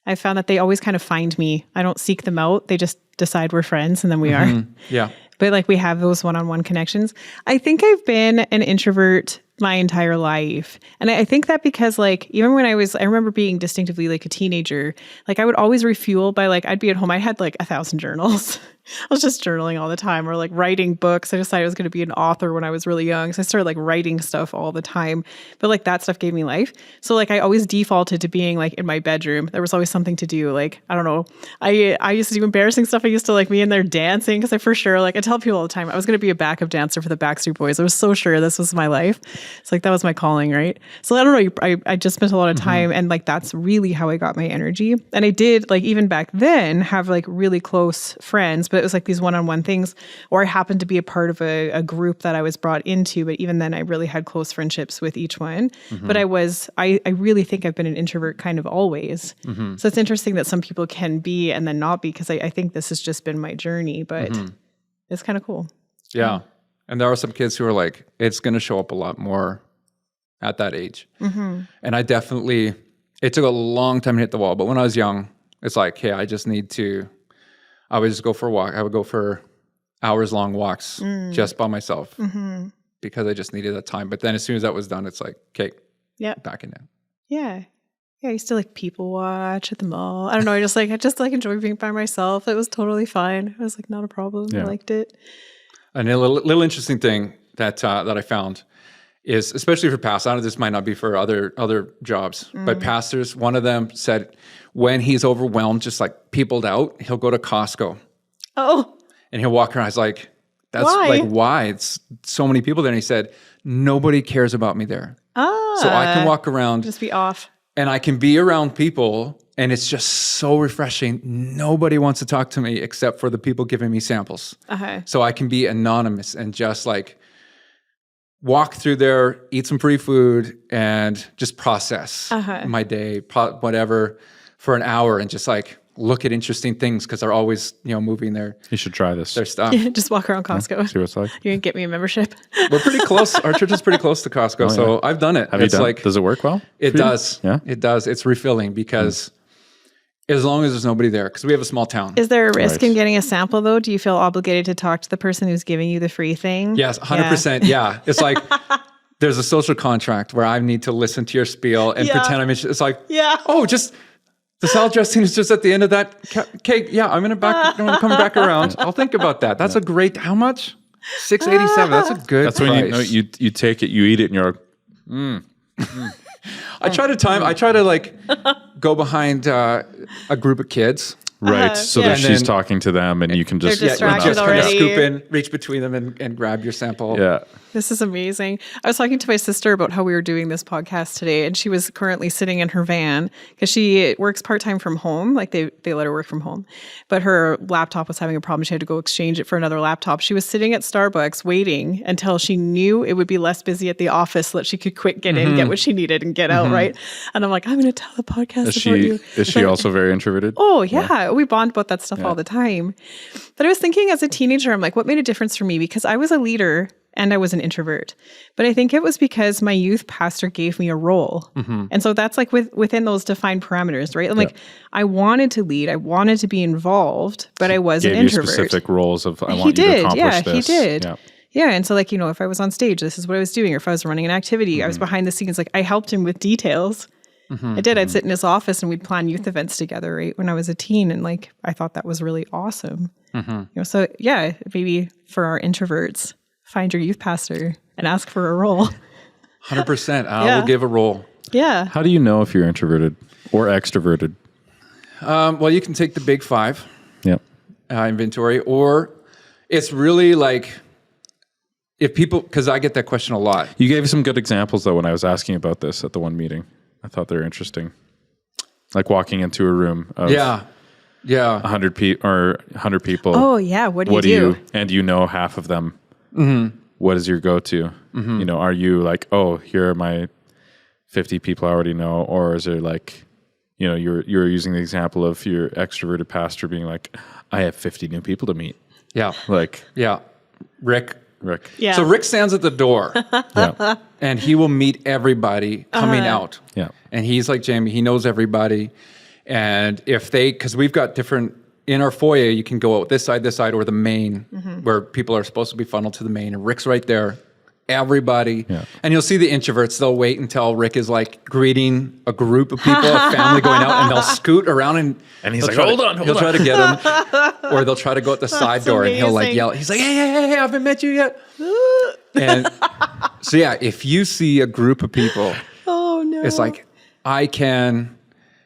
I found that they always kind of find me. I don't seek them out. They just decide we're friends, and then we are. Yeah. But like, we have those one-on-one connections. I think I've been an introvert my entire life. And I think that because like, even when I remember being distinctively like a teenager, like I would always refuel by like, I'd be at home. I had like 1,000 journals. I was just journaling all the time, or like writing books. I decided I was going to be an author when I was really young. So I started like writing stuff all the time, but like that stuff gave me life. So like, I always defaulted to being like in my bedroom. There was always something to do. Like, I don't know. I used to do embarrassing stuff. I used to like be in there dancing, because I for sure, like I tell people all the time, I was going to be a backup dancer for the Backstreet Boys. I was so sure this was my life. It's like, that was my calling, right? So I don't know. I just spent a lot of time, and like, that's really how I got my energy. And I did, like, even back then have like really close friends, but it was like these one-on-one things, or I happened to be a part of a group that I was brought into. But even then I really had close friendships with each one. But I really think I've been an introvert kind of always. So it's interesting that some people can be and then not be, because I think this has just been my journey, but it's kind of cool. Yeah. And there are some kids who are like, it's going to show up a lot more at that age. And I definitely, it took a long time to hit the wall. But when I was young, it's like, hey, I would just go for a walk. I would go for hours-long walks just by myself because I just needed that time. But then as soon as that was done, it's like, okay, back in there. Yeah. Yeah, I used to like people watch at the mall. I don't know. I just enjoy being by myself. It was totally fine. It was like not a problem. I liked it. And a little interesting thing that I found is, especially for pastors, I know this might not be for other jobs, but pastors, one of them said when he's overwhelmed, just like peopled out, he'll go to Costco. Oh. And he'll walk around. He's like, That's Why? like why it's so many people there. And he said, nobody cares about me there. So I can walk around Just be off. and I can be around people and it's just so refreshing. Nobody wants to talk to me except for the people giving me samples. So I can be anonymous and just like walk through there, eat some free food and just process my day, whatever, for an hour and just like look at interesting things because they're always, moving their You should try this. stuff. Just walk around Costco. See what it's like. You're going to get me a membership. We're pretty close. Our church is pretty close to Costco. So I've done it. Have you done? Does it work well? It for you? does. Yeah. It does. It's refilling because as long as there's nobody there, because we have a small town. Is there a risk Right. in getting a sample though? Do you feel obligated to talk to the person who's giving you the free thing? Yes, 100%. Yeah. It's like there's a social contract where I need to listen to your spiel and pretend I'm interested. It's like, just the salad dressing is just at the end of that cake. Yeah, I'm going to come back around. I'll think about that. That's a great, how much? $6.87. That's a good That's price. when you take it, you eat it, and you're like, I try to like go behind a group of kids. right. So that And she's then- talking to them, and you can just They're Yeah, you distracted just kind of already. scoop in, reach between them and grab your sample. Yeah. This is amazing. I was talking to my sister about how we were doing this podcast today, and she was currently sitting in her van because she works part-time from home. Like they let her work from home, but her laptop was having a problem. She had to go exchange it for another laptop. She was sitting at Starbucks waiting until she knew it would be less busy at the office so that she could quick get in, get what she needed, and get out, right? And I'm like, I'm going to tell the podcast about you. Is she also very introverted? Oh, yeah. We bond about that stuff all the time. But I was thinking as a teenager, I'm like, what made a difference for me? Because I was a leader and I was an introvert. But I think it was because my youth pastor gave me a role. And so that's like within those defined parameters, right? I'm like, I wanted to lead, I wanted to be involved, but I was Gave an you introvert. specific roles of I He want you to did, accomplish yeah, this. he did. Yeah. Yeah. And so like, if I was on stage, this is what I was doing. Or if I was running an activity, I was behind the scenes. Like I helped him with details. I did. I'd sit in his office and we'd plan youth events together, right? When I was a teen. And like, I thought that was really awesome. So yeah, maybe for our introverts, find your youth pastor and ask for a role. 100%. I will give a role. Yeah. How do you know if you're introverted or extroverted? Well, you can take the big 5 Yeah. inventory, or it's really like if people, because I get that question a lot. You gave some good examples though when I was asking about this at the one meeting. I thought they were interesting. Like walking into a room of Yeah. 100 people. Oh yeah. What do you do? And you know half of them. What is your go-to? Are you like, oh, here are my 50 people I already know, or is there like, you're using the example of your extroverted pastor being like, I have 50 new people to meet. Yeah. Like, Yeah. Rick. Yeah. So Rick stands at the door yeah, and he will meet everybody coming out. yeah, And he's like Jamie, he knows everybody. And if because we've got different, in our foyer, you can go out this side, or the main, where people are supposed to be funneled to the main. And Rick's right there. Everybody. Yeah. And you'll see the introverts, they'll wait until Rick is like greeting a group of people, a family going out, and they'll scoot around and he's he'll like, try hold to- on, He'll try to get them. Or they'll try to go out the side door and he'll like amazing. yell. He's like, hey, I haven't met you yet. And so yeah, if you see a group of people, Oh no. it's like, I can,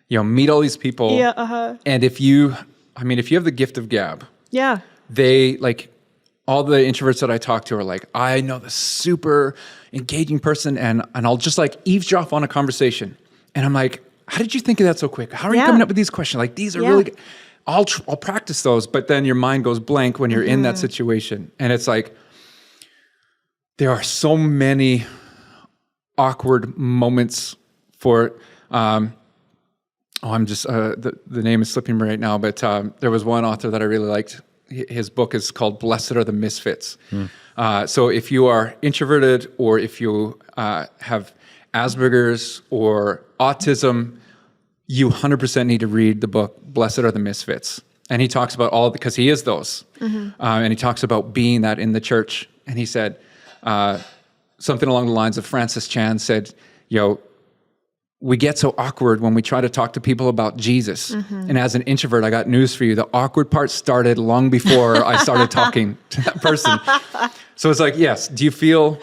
meet all these people. Yeah. And if you have the gift of gab, Yeah. they like all the introverts that I talk to are like, I know this super engaging person and I'll just like eavesdrop on a conversation. And I'm like, how did you think of that so quick? How are you coming up with these questions? Like, these are really good. I'll practice those, but then your mind goes blank when you're in that situation. And it's like, there are so many awkward moments for, the name is slipping me right now, but there was one author that I really liked. His book is called Blessed Are the Misfits. So if you are introverted or if you have Asperger's or autism, you 100% need to read the book Blessed Are the Misfits. And he talks about because he is those. And he talks about being that in the church. And he said something along the lines of Francis Chan said, we get so awkward when we try to talk to people about Jesus. And as an introvert, I got news for you. The awkward part started long before I started talking to that person. So it's like, yes, do you feel,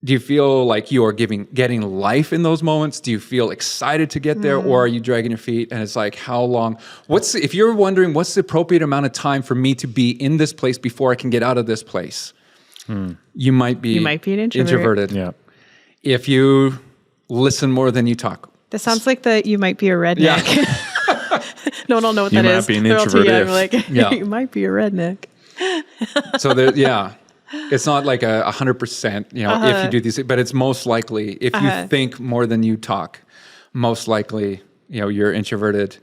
do you feel like you are getting life in those moments? Do you feel excited to get there, or are you dragging your feet? And it's like, how long? If you're wondering what's the appropriate amount of time for me to be in this place before I can get out of this place, you might be an introverted. Yeah. If you listen more than you talk. That sounds like you might be a redneck. Yeah. No one will know what You that might is. be an They're all too young, introvert like, you might be a redneck. So it's not like 100%, if you do these, but it's most likely if you think more than you talk, most likely, you're introverted.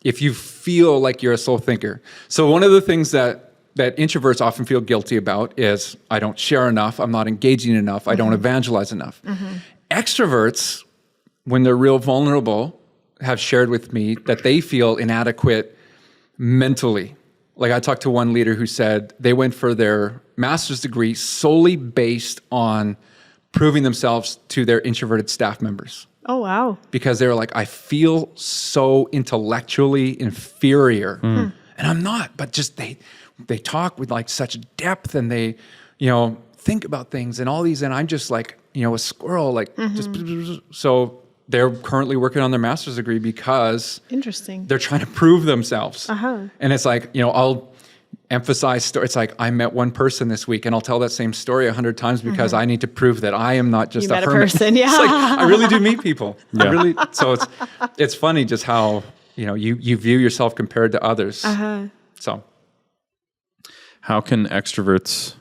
If you feel like you're a slow thinker. So one of the things that introverts often feel guilty about is I don't share enough, I'm not engaging enough, I don't evangelize enough. Extroverts, when they're real vulnerable, have shared with me that they feel inadequate mentally. Like I talked to one leader who said they went for their master's degree solely based on proving themselves to their introverted staff members. Oh, wow. Because they were like, I feel so intellectually inferior. And I'm not, but just they talk with like such depth, and they, think about things and all these, and I'm just like, a squirrel, like just, so they're currently working on their master's degree because Interesting. they're trying to prove themselves. And it's like, I'll emphasize story. It's like, I met one person this week, and I'll tell that same story 100 times because I need to prove that I am not just You met a hermit. person, yeah. It's like, I really do meet people. So it's funny just how, you view yourself compared to others. So How can extroverts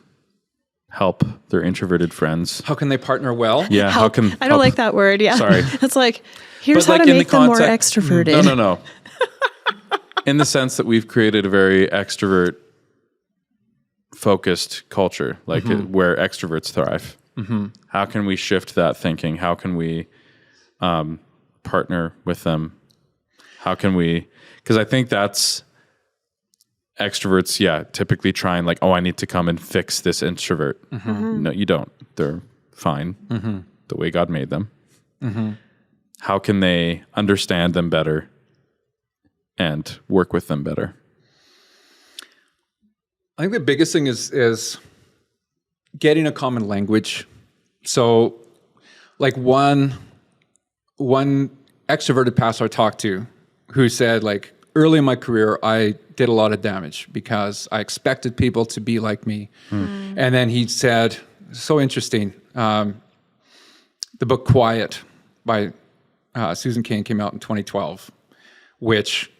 help their introverted friends? how can they partner well? Yeah. How can I don't like that word. Yeah. Sorry. It's like, here's But how like to in the make them more context- extroverted. No. In the sense that we've created a very extrovert focused culture, like where extroverts thrive. How can we shift that thinking? How can we partner with them? How can we, because I think that's extroverts, typically try and like, I need to come and fix this introvert. No, you don't. They're fine the way God made them. How can they understand them better and work with them better? I think the biggest thing is getting a common language. So like one extroverted pastor I talked to who said, like, early in my career, I did a lot of damage because I expected people to be like me. And then he said, so interesting, the book Quiet by Susan Cain came out in 2012, which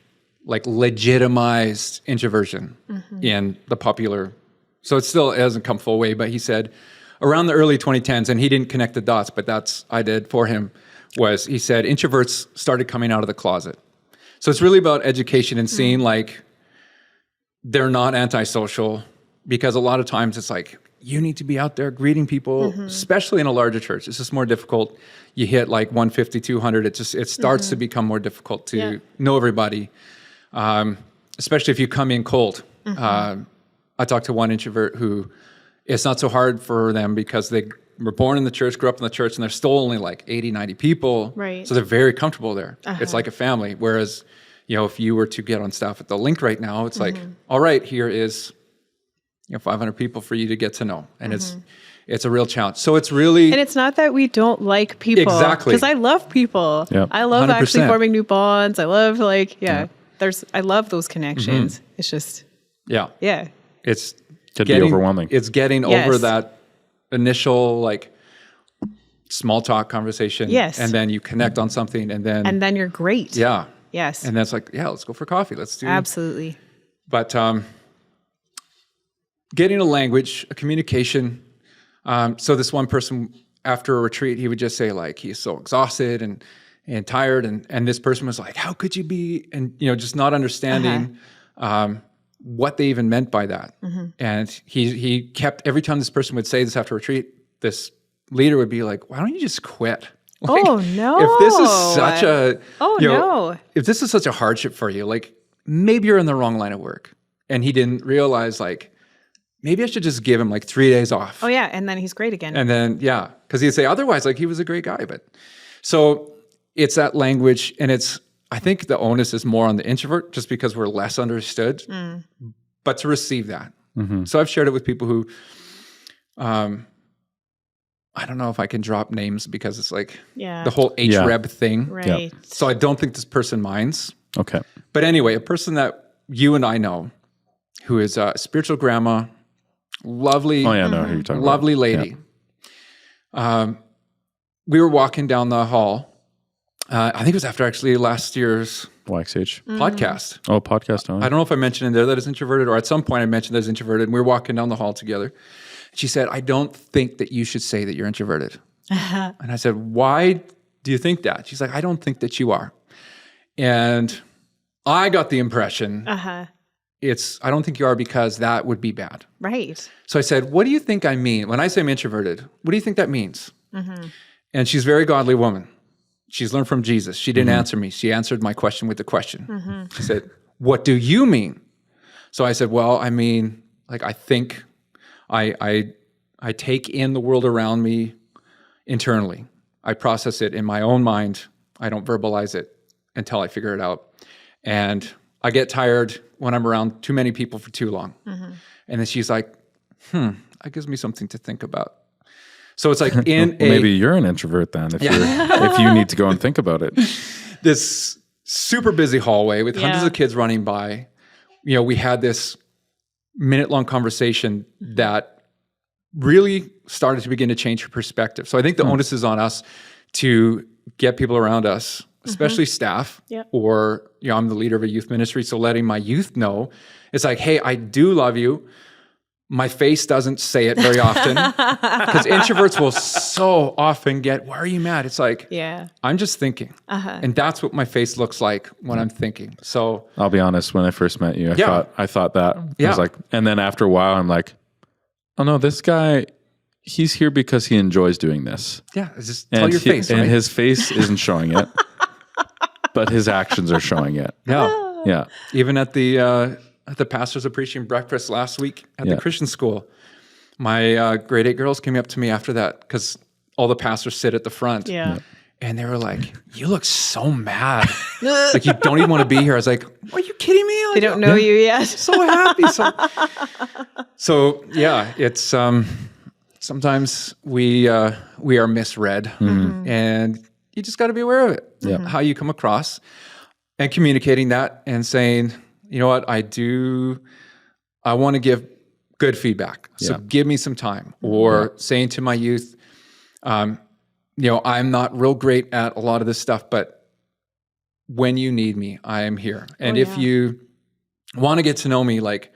like legitimized introversion in the popular. So it hasn't come full way, but he said around the early 2010s, and he didn't connect the dots, but I did for him, he said introverts started coming out of the closet. So it's really about education and seeing like they're not antisocial, because a lot of times it's like, you need to be out there greeting people, especially in a larger church. It's just more difficult. You hit like 150, 200, it starts to become more difficult to know everybody. Especially if you come in cold. I talked to one introvert who it's not so hard for them because they were born in the church, grew up in the church, and there's still only like 80, 90 people. Right. So they're very comfortable there. It's like a family. Whereas, if you were to get on staff at the Link right now, it's like, all right, here is 500 people for you to get to know. And it's a real challenge. So it's really... And it's not that we don't like people. Exactly. Because I love people. Yep. I love actually 100%. forming new bonds. I love I love those connections. It's just, Yeah. It's Could be overwhelming. It's getting over that initial like small talk conversation. Yes. And then you connect on something, and then you're great. yeah. Yes. And that's like, let's go for coffee. Let's do Absolutely. But getting a language, a communication. So this one person after a retreat, he would just say like he's so exhausted and tired, and this person was like, how could you be, and just not understanding what they even meant by that. And he kept, every time this person would say this after retreat, this leader would be like, why don't you just quit? Like, Oh, no. If this is such a no. if this is such a hardship for you, like maybe you're in the wrong line of work. And he didn't realize like maybe I should just give him like 3 days off. Oh yeah, and then he's great again. And then because he'd say otherwise, like he was a great guy. But so it's that language, and I think the onus is more on the introvert, just because we're less understood. But to receive that. So I've shared it with people who I don't know if I can drop names because it's like Yeah. the whole HREB thing. Right. So I don't think this person minds. Okay. But anyway, a person that you and I know who is a spiritual grandma, lovely, Oh, yeah, I know who you're talking lovely about. lady. We were walking down the hall. I think it was after actually last year's YXH. podcast. Oh, podcast on. I don't know if I mentioned in there that it's introverted, or at some point I mentioned that it's introverted. And we were walking down the hall together. She said, I don't think that you should say that you're introverted. And I said, why do you think that? She's like, I don't think that you are. And I got the impression I don't think you are because that would be bad. Right. So I said, what do you think I mean? When I say I'm introverted, what do you think that means? And she's a very godly woman. She's learned from Jesus. She didn't answer me. She answered my question with the question. She said, what do you mean? So I said, well, I mean, like, I think I take in the world around me internally. I process it in my own mind. I don't verbalize it until I figure it out. And I get tired when I'm around too many people for too long. And then she's like, that gives me something to think about. So it's like maybe you're an introvert then if if you need to go and think about it. This super busy hallway with hundreds Yeah. of kids running by. We had this minute-long conversation that really started to begin to change her perspective. So I think the onus is on us to get people around us, especially staff, Yep. or I'm the leader of a youth ministry, so letting my youth know, it's like, hey, I do love you. My face doesn't say it very often because introverts will so often get, why are you mad? It's like, I'm just thinking. And that's what my face looks like when I'm thinking. So I'll be honest, when I first met you, I thought that. I was like, and then after a while, I'm like, oh no, this guy, he's here because he enjoys doing this. yeah, it's just tell your face. And right? his face isn't showing it, but his actions are showing it. Yeah. Yeah. Even at the pastor's appreciation breakfast last week at the Christian school, my grade 8 girls came up to me after that because all the pastors sit at the front. Yeah. And they were like, you look so mad. Like, you don't even want to be here. I was like, are you kidding me? Like, They don't know you yet. so happy. So yeah, it's sometimes we are misread, and you just got to be aware of it. Yeah. How you come across, and communicating that, and saying, you know what, I want to give good feedback. So give me some time. Or saying to my youth, I'm not real great at a lot of this stuff, but when you need me, I am here. And if you want to get to know me, like,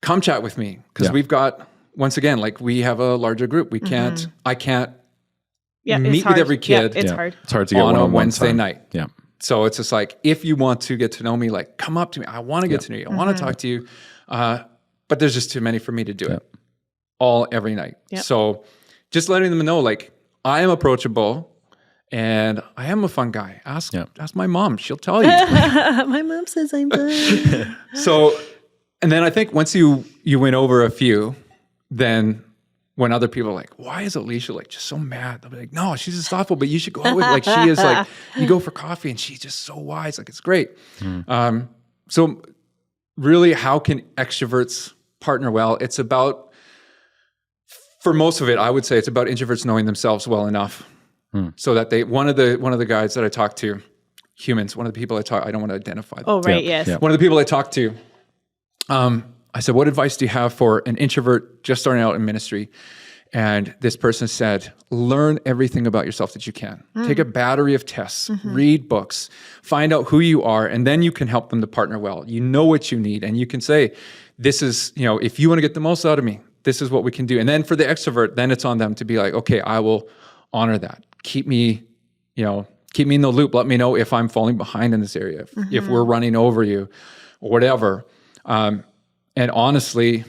come chat with me. Because we've got, once again, like, we have a larger group. I can't meet with every kid. It's hard. It's hard to get on a one-on-one Wednesday time. night. Yeah. So it's just like, if you want to get to know me, like, come up to me. I want to get to know you. I want to talk to you. But there's just too many for me to do it every night. Yep. So just letting them know, like, I am approachable and I am a fun guy. Ask my mom. She'll tell you. My mom says I'm fun. So, and then I think once you win over a few, then when other people are like, why is Alicia like just so mad? They'll be like, no, she's just thoughtful, but you should go out with, like, she is, like, you go for coffee and she's just so wise. Like, it's great. So really, how can extroverts partner well? It's about, for most of it, I would say it's about introverts knowing themselves well enough so that one of the guys that I talk to, humans, one of the people I don't want to identify them. Oh, right. Yes. One of the people I talked to, I said, what advice do you have for an introvert just starting out in ministry? And this person said, learn everything about yourself that you can. Take a battery of tests, read books, find out who you are, and then you can help them to partner well. You know what you need, and you can say, this is, if you want to get the most out of me, this is what we can do. And then for the extrovert, then it's on them to be like, okay, I will honor that. Keep me in the loop. Let me know if I'm falling behind in this area, if we're running over you, or whatever. And honestly,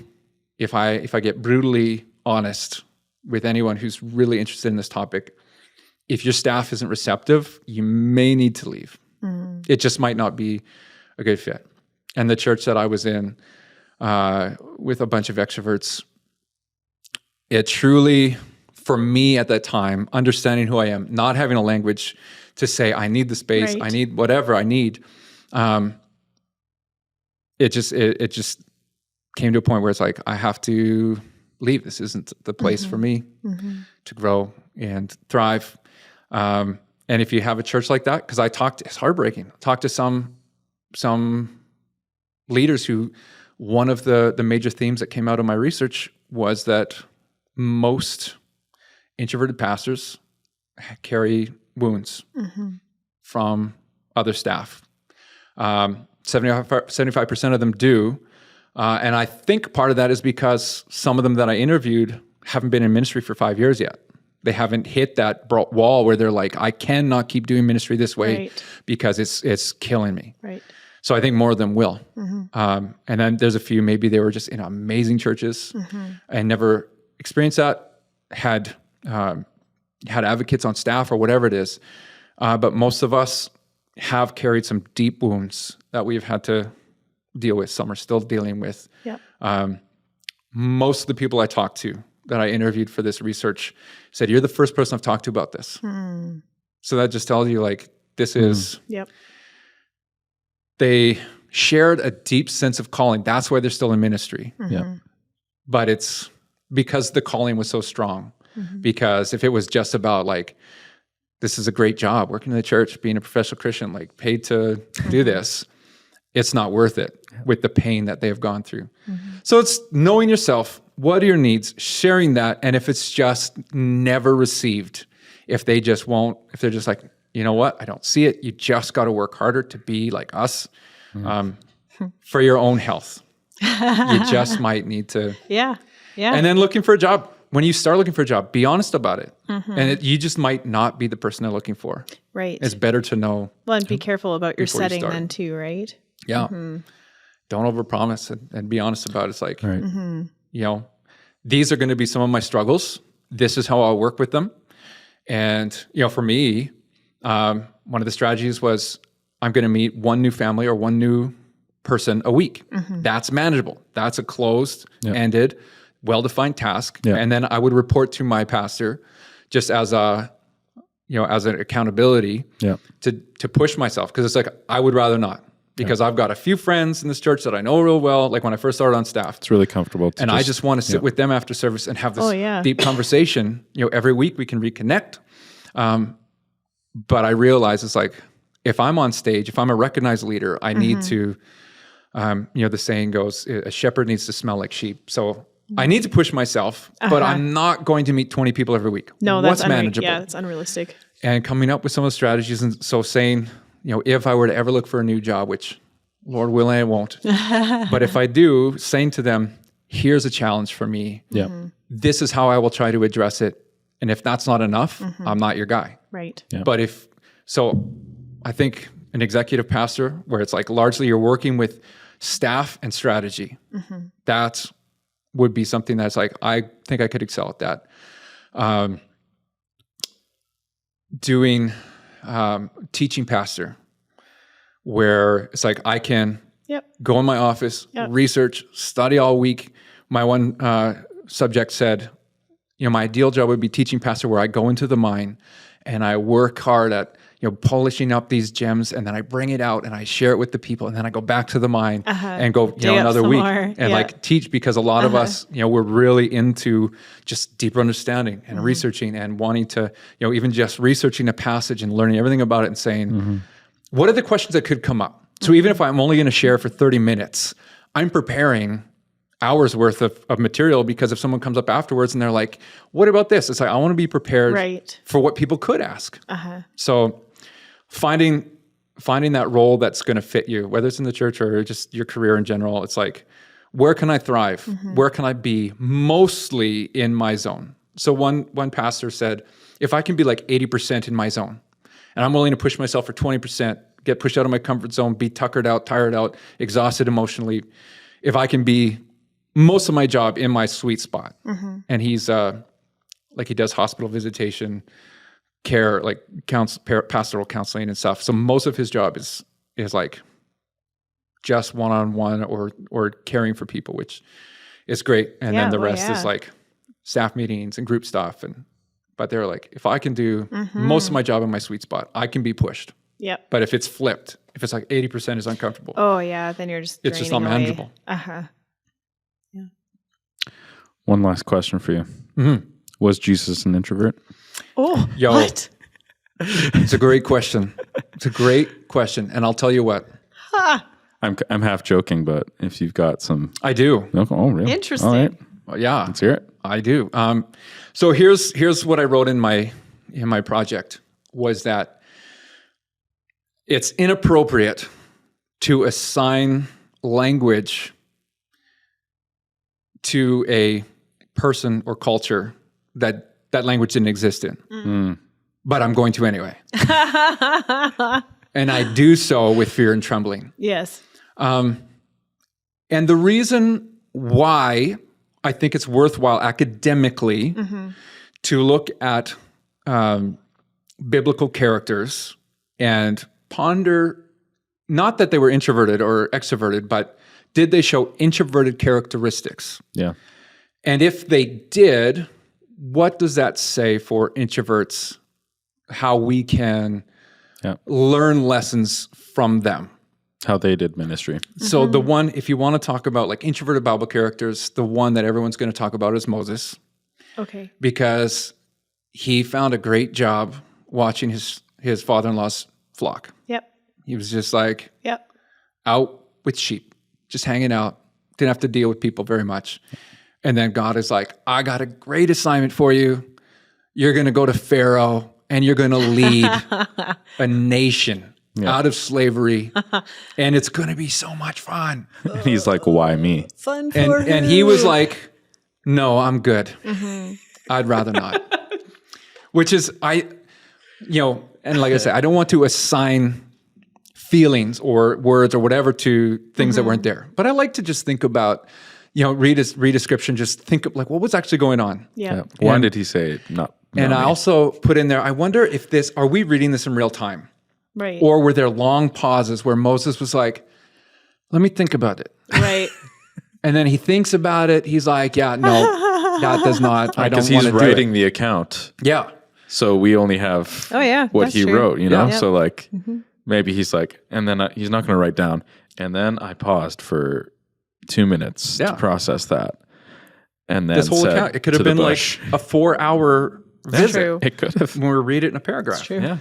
if I get brutally honest with anyone who's really interested in this topic, if your staff isn't receptive, you may need to leave. It just might not be a good fit. And the church that I was in with a bunch of extroverts, it truly, for me at that time, understanding who I am, not having a language to say, I need the space, I need whatever I need, it just came to a point where it's like, I have to leave. This isn't the place for me to grow and thrive. And if you have a church like that, because it's heartbreaking. I talked to some leaders who, one of the major themes that came out of my research was that most introverted pastors carry wounds from other staff. 75% of them do. And I think part of that is because some of them that I interviewed haven't been in ministry for 5 years yet. They haven't hit that wall where they're like, I cannot keep doing ministry this way because it's killing me. Right. So I think more of them will. And then there's a few, maybe they were just in amazing churches and never experienced that, had advocates on staff or whatever it is. But most of us have carried some deep wounds that we've had to deal with. Some are still dealing with. Yep. Most of the people I talked to that I interviewed for this research said, you're the first person I've talked to about this. So that just tells you, like, this is... Yep. They shared a deep sense of calling. That's why they're still in ministry. Yeah. But it's because the calling was so strong. Because if it was just about, like, this is a great job, working in the church, being a professional Christian, like, paid to do this, it's not worth it with the pain that they've gone through. So it's knowing yourself, what are your needs, sharing that, and if it's just never received, if they're just like, you know what, I don't see it, you just got to work harder to be like us for your own health. You just might need to. Yeah. And then looking for a job. When you start looking for a job, be honest about it. And you just might not be the person they're looking for. Right. It's better to know. Well, and be careful about your before you setting start. then too, right? Yeah. Don't overpromise and be honest about it. It's like, you know, these are going to be some of my struggles. This is how I'll work with them. And, you know, for me, one of the strategies was I'm going to meet one new family or one new person a week. That's manageable. That's a closed-ended, well-defined task. And then I would report to my pastor just as a, you know, as an accountability to push myself. Because it's like, I would rather not. Because I've got a few friends in this church that I know real well, like when I first started on staff. It's really comfortable. And I just want to sit with them after service and have this deep conversation. You know, every week we can reconnect. But I realize it's like, if I'm on stage, if I'm a recognized leader, I need to, you know, the saying goes, a shepherd needs to smell like sheep. So I need to push myself, but I'm not going to meet 20 people every week. No, What's manageable? Yeah, it's unrealistic. And coming up with some of the strategies. And so saying, you know, if I were to ever look for a new job, which Lord willing, I won't. But if I do, saying to them, here's a challenge for me. This is how I will try to address it. And if that's not enough, I'm not your guy. Right. But I think an executive pastor where it's like largely you're working with staff and strategy, that would be something that's like, I think I could excel at that. Doing teaching pastor, where it's like I can go in my office, research, study all week. My one subject said, you know, my ideal job would be teaching pastor, where I go into the mine and I work hard at, you know, polishing up these gems, and then I bring it out and I share it with the people, and then I go back to the mine and go, you know, another week and like teach, because a lot of us, you know, we're really into just deeper understanding and researching and wanting to, you know, even just researching a passage and learning everything about it and saying, what are the questions that could come up? So even if I'm only going to share for 30 minutes, I'm preparing hours worth of material, because if someone comes up afterwards and they're like, what about this? It's like, I want to be prepared for what people could ask. So finding that role that's going to fit you, whether it's in the church or just your career in general, it's like, where can I thrive? Where can I be mostly in my zone? So one pastor said, if I can be like 80% in my zone, and I'm willing to push myself for 20%, get pushed out of my comfort zone, be tuckered out, tired out, exhausted emotionally, if I can be most of my job in my sweet spot. And he's like, he does hospital visitation care, like pastoral counseling and stuff. So most of his job is like just one-on-one or caring for people, which is great. And then the rest is like staff meetings and group stuff. But they're like, if I can do most of my job in my sweet spot, I can be pushed. But if it's flipped, if it's like 80% is uncomfortable. Oh yeah, then you're just it's just not manageable. One last question for you. Mm-hmm. Was Jesus an introvert? Oh, Yo. what? It's a great question. It's a great question. And I'll tell you what. I'm half joking, but if you've got some... I do. Oh, really? Interesting. All right. Yeah. Let's hear it. I do. So here's what I wrote in my project was that it's inappropriate to assign language to a person or culture that language didn't exist in. But I'm going to anyway. And I do so with fear and trembling. Yes. And the reason why I think it's worthwhile academically to look at biblical characters and ponder, not that they were introverted or extroverted, but did they show introverted characteristics? Yeah. And if they did, what does that say for introverts, how we can learn lessons from them? How they did ministry. So the one, if you want to talk about like introverted Bible characters, the one that everyone's going to talk about is Moses, Okay. because he found a great job watching his father-in-law's flock. Yep. He was just like Yep. out with sheep, just hanging out, didn't have to deal with people very much. And then God is like, I got a great assignment for you. You're going to go to Pharaoh and you're going to lead a nation out of slavery. And it's going to be so much fun. And he's like, why me? Fun for And he was like, no, I'm good. I'd rather not. Which is, and like I said, I don't want to assign feelings or words or whatever to things that weren't there. But I like to just think about, read a scripture and just think of like, what was actually going on? Yeah. Why did he say not? And not I me? also put in there, I wonder if are we reading this in real time? Right. Or were there long pauses where Moses was like, let me think about it. Right. And then he thinks about it. He's like, yeah, no, that does not, I don't Because want he's to do writing it. the account. Yeah. So we only have what that's he true. wrote, you know? Yeah. So like maybe he's like, and then he's not going to write down. And then I paused for 2 minutes to process that. And then This whole said account, it could have to the been like bush, a 4-hour visit true. it could have. when we read it in a paragraph. It's true. Yeah.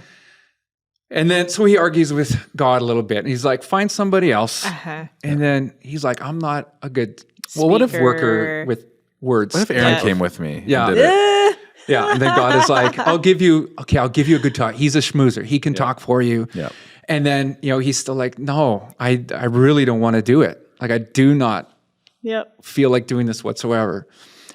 And then, so he argues with God a little bit. And he's like, find somebody else. Uh-huh. And then he's like, I'm not a good, what if worker Speaker. with words? What if Aaron Yeah. came with me? and Yeah. did it? Yeah. And then God is like, I'll give you a good talk. He's a schmoozer. He can talk for you. Yeah. And then, he's still like, no, I really don't want to do it. Like, I do not Yep. feel like doing this whatsoever.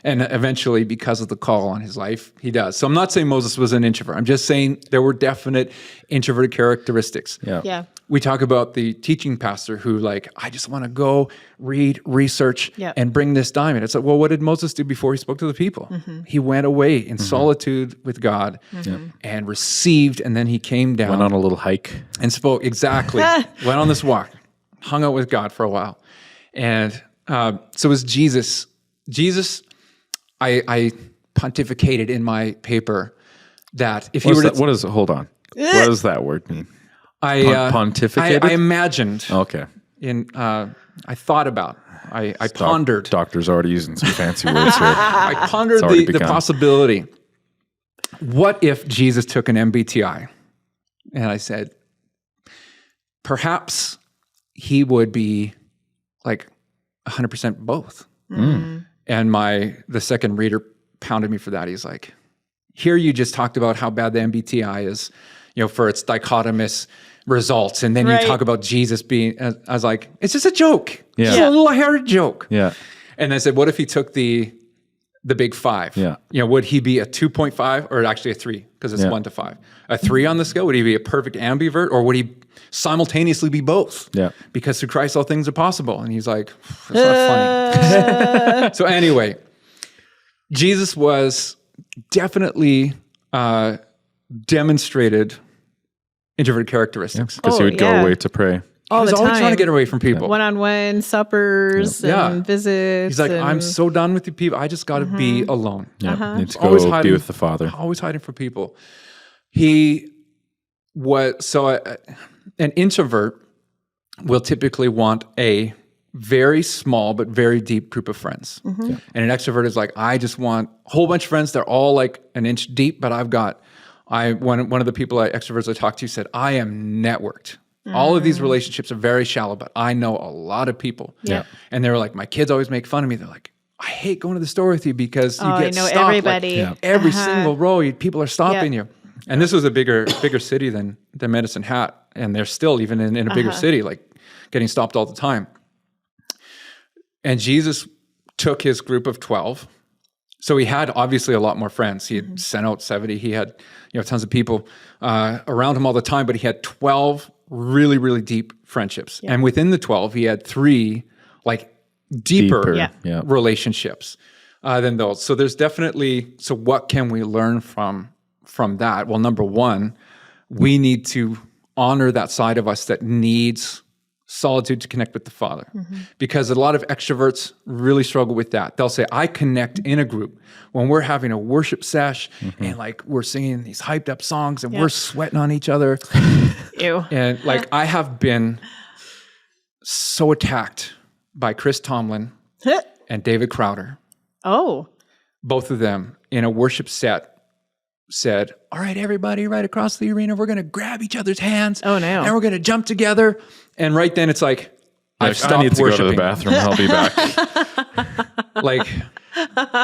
And eventually, because of the call on his life, he does. So I'm not saying Moses was an introvert. I'm just saying there were definite introverted characteristics. Yeah. Yeah. We talk about the teaching pastor who I just want to go read, research, Yeah. and bring this diamond. It's like, well, what did Moses do before he spoke to the people? He went away in solitude with God and received, and then he came down Went on a little hike. and spoke. Exactly. Went on this walk, hung out with God for a while. And so was Jesus. Jesus, I pontificated in my paper that if you were to... Hold on. What does that word mean? Pontificated? I imagined... Okay. I thought about, I pondered. Doctor's already using some fancy words here. I pondered already the begun. possibility. What if Jesus took an MBTI? And I said, perhaps he would be like 100% both. And the second reader pounded me for that. He's like, here you just talked about how bad the MBTI is, for its dichotomous results. And then you Right. talk about Jesus being, I was like, it's just a joke. Yeah. It's a little haired joke. Yeah. And I said, what if he took the big 5? Yeah. Would he be a 2.5 or actually a 3? Because it's 1 to 5. A 3 on the scale? Would he be a perfect ambivert, or would he simultaneously be both? Yeah. Because through Christ all things are possible. And he's like, that's not funny. So anyway, Jesus was definitely demonstrated introverted characteristics. Because he would go away to pray. All He was the always time. trying to get away from people. One-on-one suppers Yeah. and visits. He's like, and, I'm so done with you people. I just got to be alone. Yeah. Need to Always go hiding. be with the Father. Always hiding from people. He was, an introvert will typically want a very small but very deep group of friends. Mm-hmm. And an extrovert is like, I just want a whole bunch of friends. They're all like an inch deep, but one of the extroverts I talked to said, I am networked. All of these relationships are very shallow, but I know a lot of people. Yeah. And they were like, my kids always make fun of me. They're like, I hate going to the store with you because you get I know stopped. everybody. Like, every single row, people are stopping you. And this was a bigger city than Medicine Hat. And they're still, even in a bigger city, like getting stopped all the time. And Jesus took his group of 12. So he had obviously a lot more friends. He had sent out 70. He had tons of people around him all the time, but he had 12 really, really deep friendships. And within the 12, he had 3 like deeper. Relationships than those. So there's definitely, so what can we learn from that? Well, number one, we need to honor that side of us that needs solitude to connect with the Father. Because a lot of extroverts really struggle with that. They'll say, I connect in a group when we're having a worship sesh and like we're singing these hyped up songs and we're sweating on each other. Ew. And like I have been so attacked by Chris Tomlin and David Crowder. Oh. Both of them in a worship set said, all right, everybody right across the arena, we're going to grab each other's hands. Oh, no. And we're going to jump together. And right then it's like, I've stopped I need to worshiping. go to the bathroom. I'll be back. Like,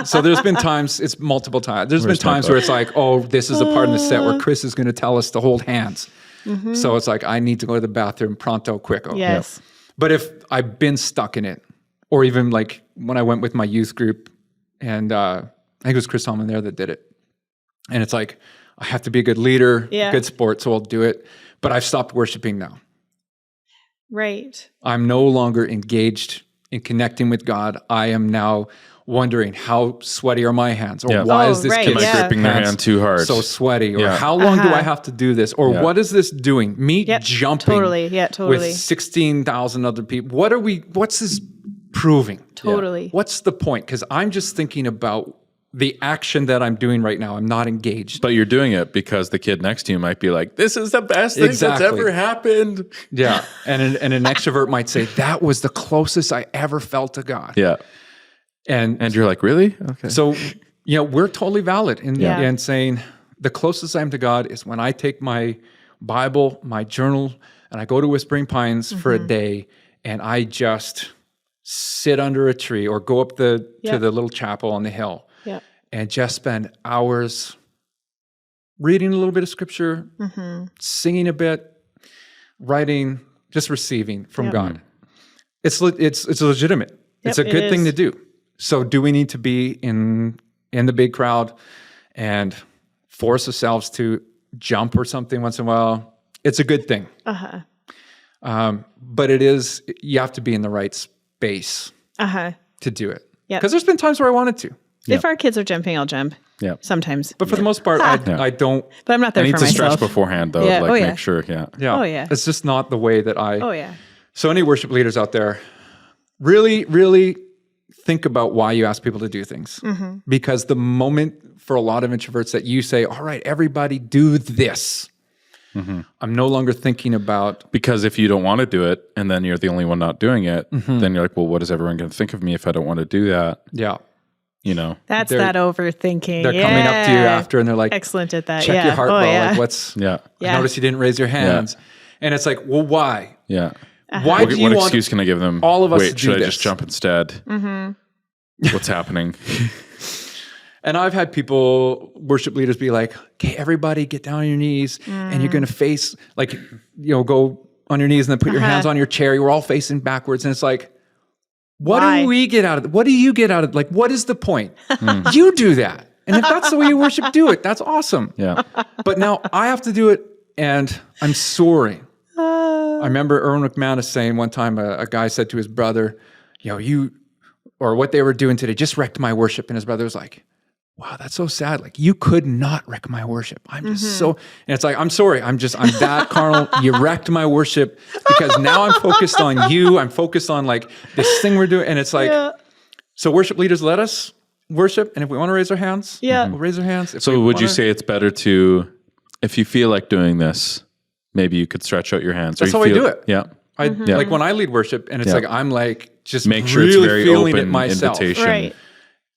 so there's been times, it's multiple times. There's been times where it's like, oh, this is a part of the set where Chris is going to tell us to hold hands. So it's like, I need to go to the bathroom pronto, quico. Yes. But if I've been stuck in it, or even like when I went with my youth group, and I think it was Chris Tomlin there that did it. And it's like, I have to be a good leader, good sport, so I'll do it. But I've stopped worshiping now. Right. I'm no longer engaged in connecting with God. I am now wondering, how sweaty are my hands? Or why is this kid's Am I gripping their hand too hard? so sweaty? Or how long do I have to do this? Or what is this doing? Me jumping with 16,000 other people. What's this proving? Totally. What's the point? Because I'm just thinking about the action that I'm doing right now. I'm not engaged. But you're doing it because the kid next to you might be like, this is the best thing that's ever happened. Yeah. And an extrovert might say, that was the closest I ever felt to God. Yeah. And you're like, really? Okay. So, we're totally valid in saying the closest I'm to God is when I take my Bible, my journal, and I go to Whispering Pines for a day, and I just sit under a tree or go up to the little chapel on the hill and just spend hours reading a little bit of scripture, singing a bit, writing, just receiving from God. It's legitimate. It's a good thing to do. So do we need to be in the big crowd and force ourselves to jump or something once in a while? It's a good thing. But you have to be in the right space to do it. Because there's been times where I wanted to. If our kids are jumping, I'll jump. Yeah. Sometimes. But for the most part, I don't. But I'm not there I need for to myself. stretch beforehand, though. Yeah. Make sure. Yeah. Yeah. Oh, yeah. It's just not the way that I. Oh, yeah. So any worship leaders out there, really, really think about why you ask people to do things. Because the moment for a lot of introverts that you say, all right, everybody do this. I'm no longer thinking about. Because if you don't want to do it and then you're the only one not doing it, then you're like, well, what is everyone going to think of me if I don't want to do that? Yeah. That's that overthinking. They're coming up to you after and they're like, excellent at that. Check your heart, bro. Like, what's, I notice you didn't raise your hands. And it's like, well, why? Yeah. Why do you what want excuse can I give them? all of us to Wait, do should I this? just jump instead? What's happening? And I've had people, worship leaders, be like, okay, everybody get down on your knees and you're going to face, like, go on your knees and then put your hands on your chair. You're all facing backwards. And it's like, what do we get out of it? What do you get out of it? Like, what is the point? You do that. And if that's the way you worship, do it. That's awesome. Yeah. But now I have to do it and I'm soaring. I remember Erwin McManus saying one time, a guy said to his brother, what they were doing today just wrecked my worship. And his brother was like, wow, that's so sad. Like, you could not wreck my worship. I'm just and it's like, I'm sorry. I'm that carnal. You wrecked my worship because now I'm focused on you. I'm focused on like this thing we're doing. And it's like, so worship leaders, let us worship. And if we want to raise our hands, we'll raise our hands. So would you say it's better to, if you feel like doing this, maybe you could stretch out your hands? That's how I do it. Yeah. Like when I lead worship and it's like, I'm like, just Make sure really it's very feeling it open myself. invitation. Right.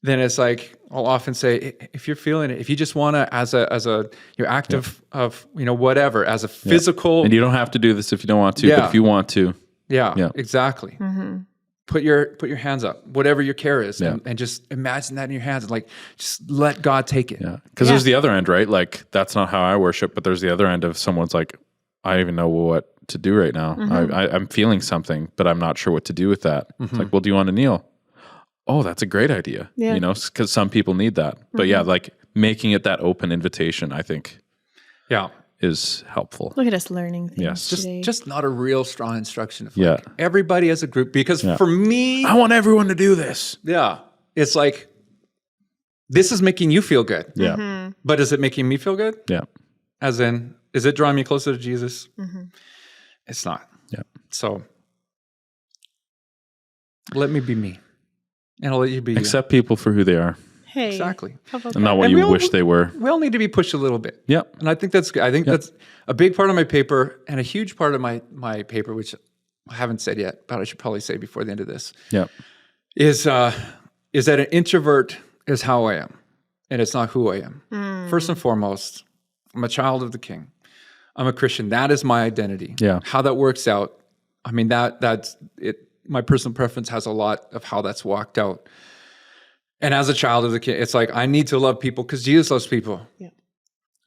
Then it's like, I'll often say, if you're feeling it, if you just want to, as a your act of, whatever, as a physical. And you don't have to do this if you don't want to, but if you want to. Yeah, exactly. Put your hands up, whatever your care is, and just imagine that in your hands, and like just let God take it. Yeah, because there's the other end, right? Like that's not how I worship, but there's the other end of someone's like, I don't even know what to do right now. I'm feeling something, but I'm not sure what to do with that. It's like, well, do you want to kneel? Oh, that's a great idea. Yeah. You know, because some people need that. But yeah, like making it that open invitation, I think, is helpful. Look at us learning things. Yes. Today. Just not a real strong instruction of like everybody as a group. Because for me, I want everyone to do this. Yeah. It's like, this is making you feel good. Yeah. But is it making me feel good? Yeah. As in, is it drawing me closer to Jesus? It's not. Yeah. So let me be me. And I'll let you be you. Accept people for who they are. Hey. Exactly. How about And not that? what And you we all- wish they were. We all need to be pushed a little bit. Yep. And I think that's a big part of my paper and a huge part of my paper, which I haven't said yet, but I should probably say before the end of this, Yep. is that an introvert is how I am, and it's not who I am. First and foremost, I'm a child of the King. I'm a Christian. That is my identity. Yeah. How that works out, I mean, that's it. My personal preference has a lot of how that's walked out. And as a child of the King, it's like, I need to love people because Jesus loves people. Yeah.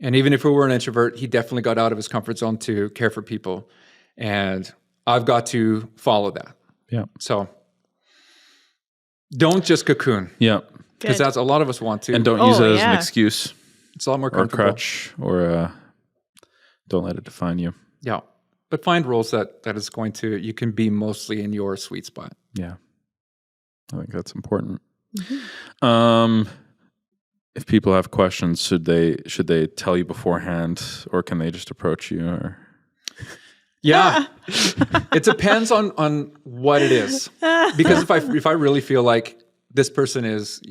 And even if we were an introvert, he definitely got out of his comfort zone to care for people. And I've got to follow that. Yeah. So don't just cocoon, Yeah. because that's a lot of us want to. And don't use it as an excuse It's a lot more or a comfortable. crutch or don't let it define you. Yeah. But find roles that is going to, you can be mostly in your sweet spot. Yeah. I think that's important. Mm-hmm. If people have questions, should they tell you beforehand, or can they just approach you? Or Yeah. It depends on what it is. Because if I really feel like this person is,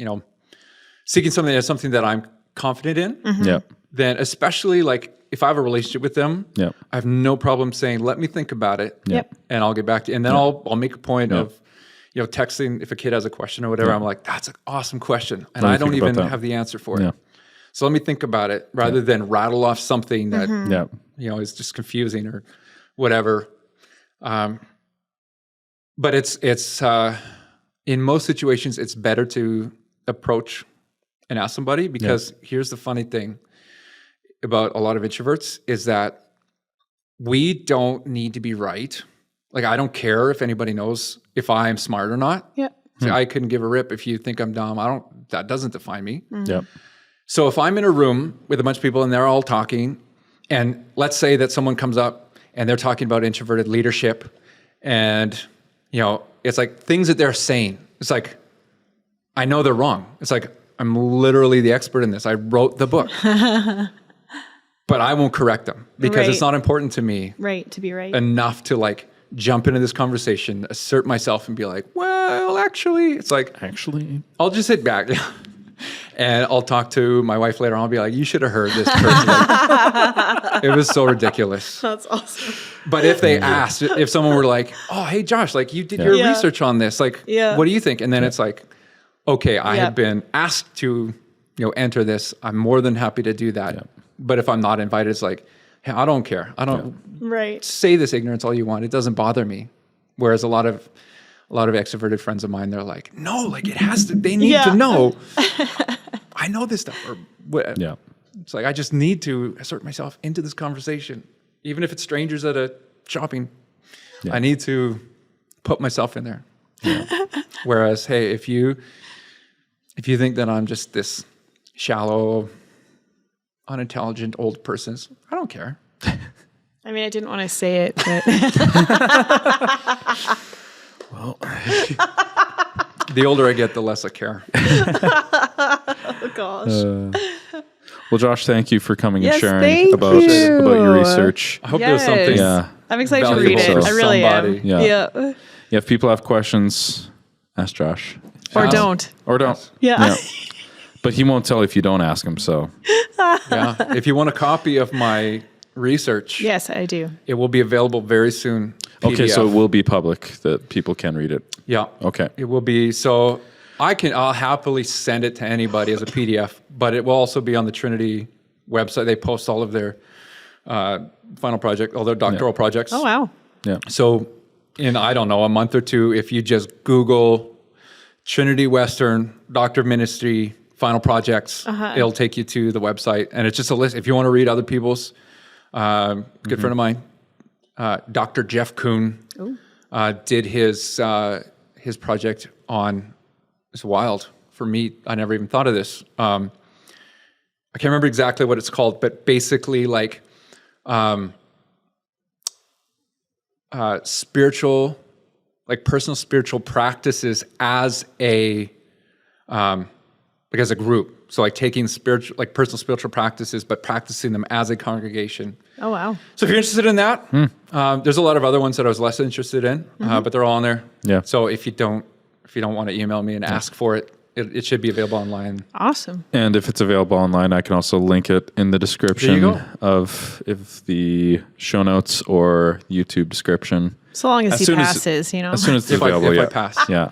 seeking something that I'm confident in, yeah, then especially like if I have a relationship with them, yeah, I have no problem saying, let me think about it. Yep. And I'll get back to you. And then I'll make a point of, texting if a kid has a question or whatever. I'm like, that's an awesome question. And I don't even have the answer for it. Yeah. So let me think about it rather than rattle off something that, yeah, is just confusing or whatever. But it's in most situations, it's better to approach and ask somebody, because here's the funny thing about a lot of introverts is that we don't need to be right. Like, I don't care if anybody knows if I'm smart or not. Yep. So I couldn't give a rip if you think I'm dumb. That doesn't define me. yeah, So if I'm in a room with a bunch of people and they're all talking, and let's say that someone comes up and they're talking about introverted leadership, and, it's like things that they're saying. It's like, I know they're wrong. It's like, I'm literally the expert in this. I wrote the book. But I won't correct them because it's not important to me To be right. enough to like jump into this conversation, assert myself and be like, well, actually, it's like, I'll just sit back and I'll talk to my wife later on. I'll be like, you should have heard this person. Like, it was so ridiculous. That's awesome. But if they asked, if someone were like, oh, hey, Josh, like you did your research on this, like, what do you think? And then it's like, okay, I have been asked to, enter this. I'm more than happy to do that. But if I'm not invited, it's like, hey, I don't care. I don't say this ignorance all you want. It doesn't bother me. Whereas a lot of extroverted friends of mine, they're like, no, like it has to, they need to know. I know this stuff. Or what? yeah. It's like, I just need to assert myself into this conversation. Even if it's strangers at a shopping, I need to put myself in there. Yeah. Whereas, hey, if you think that I'm just this shallow, unintelligent old person, I don't care. I mean, I didn't want to say it, but Well, the older I get, the less I care. oh gosh. well, Josh, thank you for coming and Yes, sharing thank about you. your research. I hope there's something. Yeah. I'm excited to valuable read it. for I really somebody. am. Yeah. Yeah. Yeah, if people have questions, ask Josh. Or Ask. don't. Or don't. Yeah. But he won't tell if you don't ask him, so. Yeah. If you want a copy of my research, Yes, I do. it will be available very soon. Okay, so PDF. it will be public that people can read it. Yeah. Okay. It will be. So I'll happily send it to anybody as a PDF, but it will also be on the Trinity website. They post all of their final project, all their doctoral projects. Oh, wow. Yeah. So in, I don't know, a month or two, if you just Google Trinity Western Doctor of Ministry final projects, it'll take you to the website. And it's just a list. If you want to read other people's, good friend of mine, Dr. Jeff Kuhn, did his project on, it's wild for me. I never even thought of this. I can't remember exactly what it's called, but basically like spiritual, like personal spiritual practices as a group. So like taking spiritual, like personal spiritual practices, but practicing them as a congregation. Oh, wow. So if you're interested in that, there's a lot of other ones that I was less interested in, but they're all on there. Yeah. So if you don't want to email me and ask for it, it should be available online. Awesome. And if it's available online, I can also link it in the description of the show notes or YouTube description. So long as he soon passes, you know. As soon as it's If available, I pass. Yeah.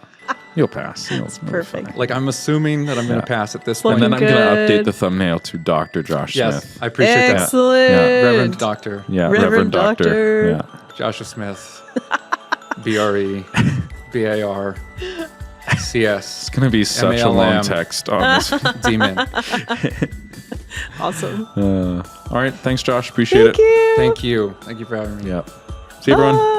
You'll pass. That's perfect. Like I'm assuming that I'm going to pass at this Well, point. And then I'm going to Good. update the thumbnare to Dr. Josh Yes, Smith. I appreciate that. Excellent. Reverend Doctor Yeah, Reverend Doctor. Yeah. Joshua Smith, BRE, BAR, CS, It's going to be such a long MALM. text on this. Demon. Awesome. All right. Thanks, Josh. Appreciate Thank it. you. Thank you. Thank you for having me. Yeah. See you, everyone. Bye.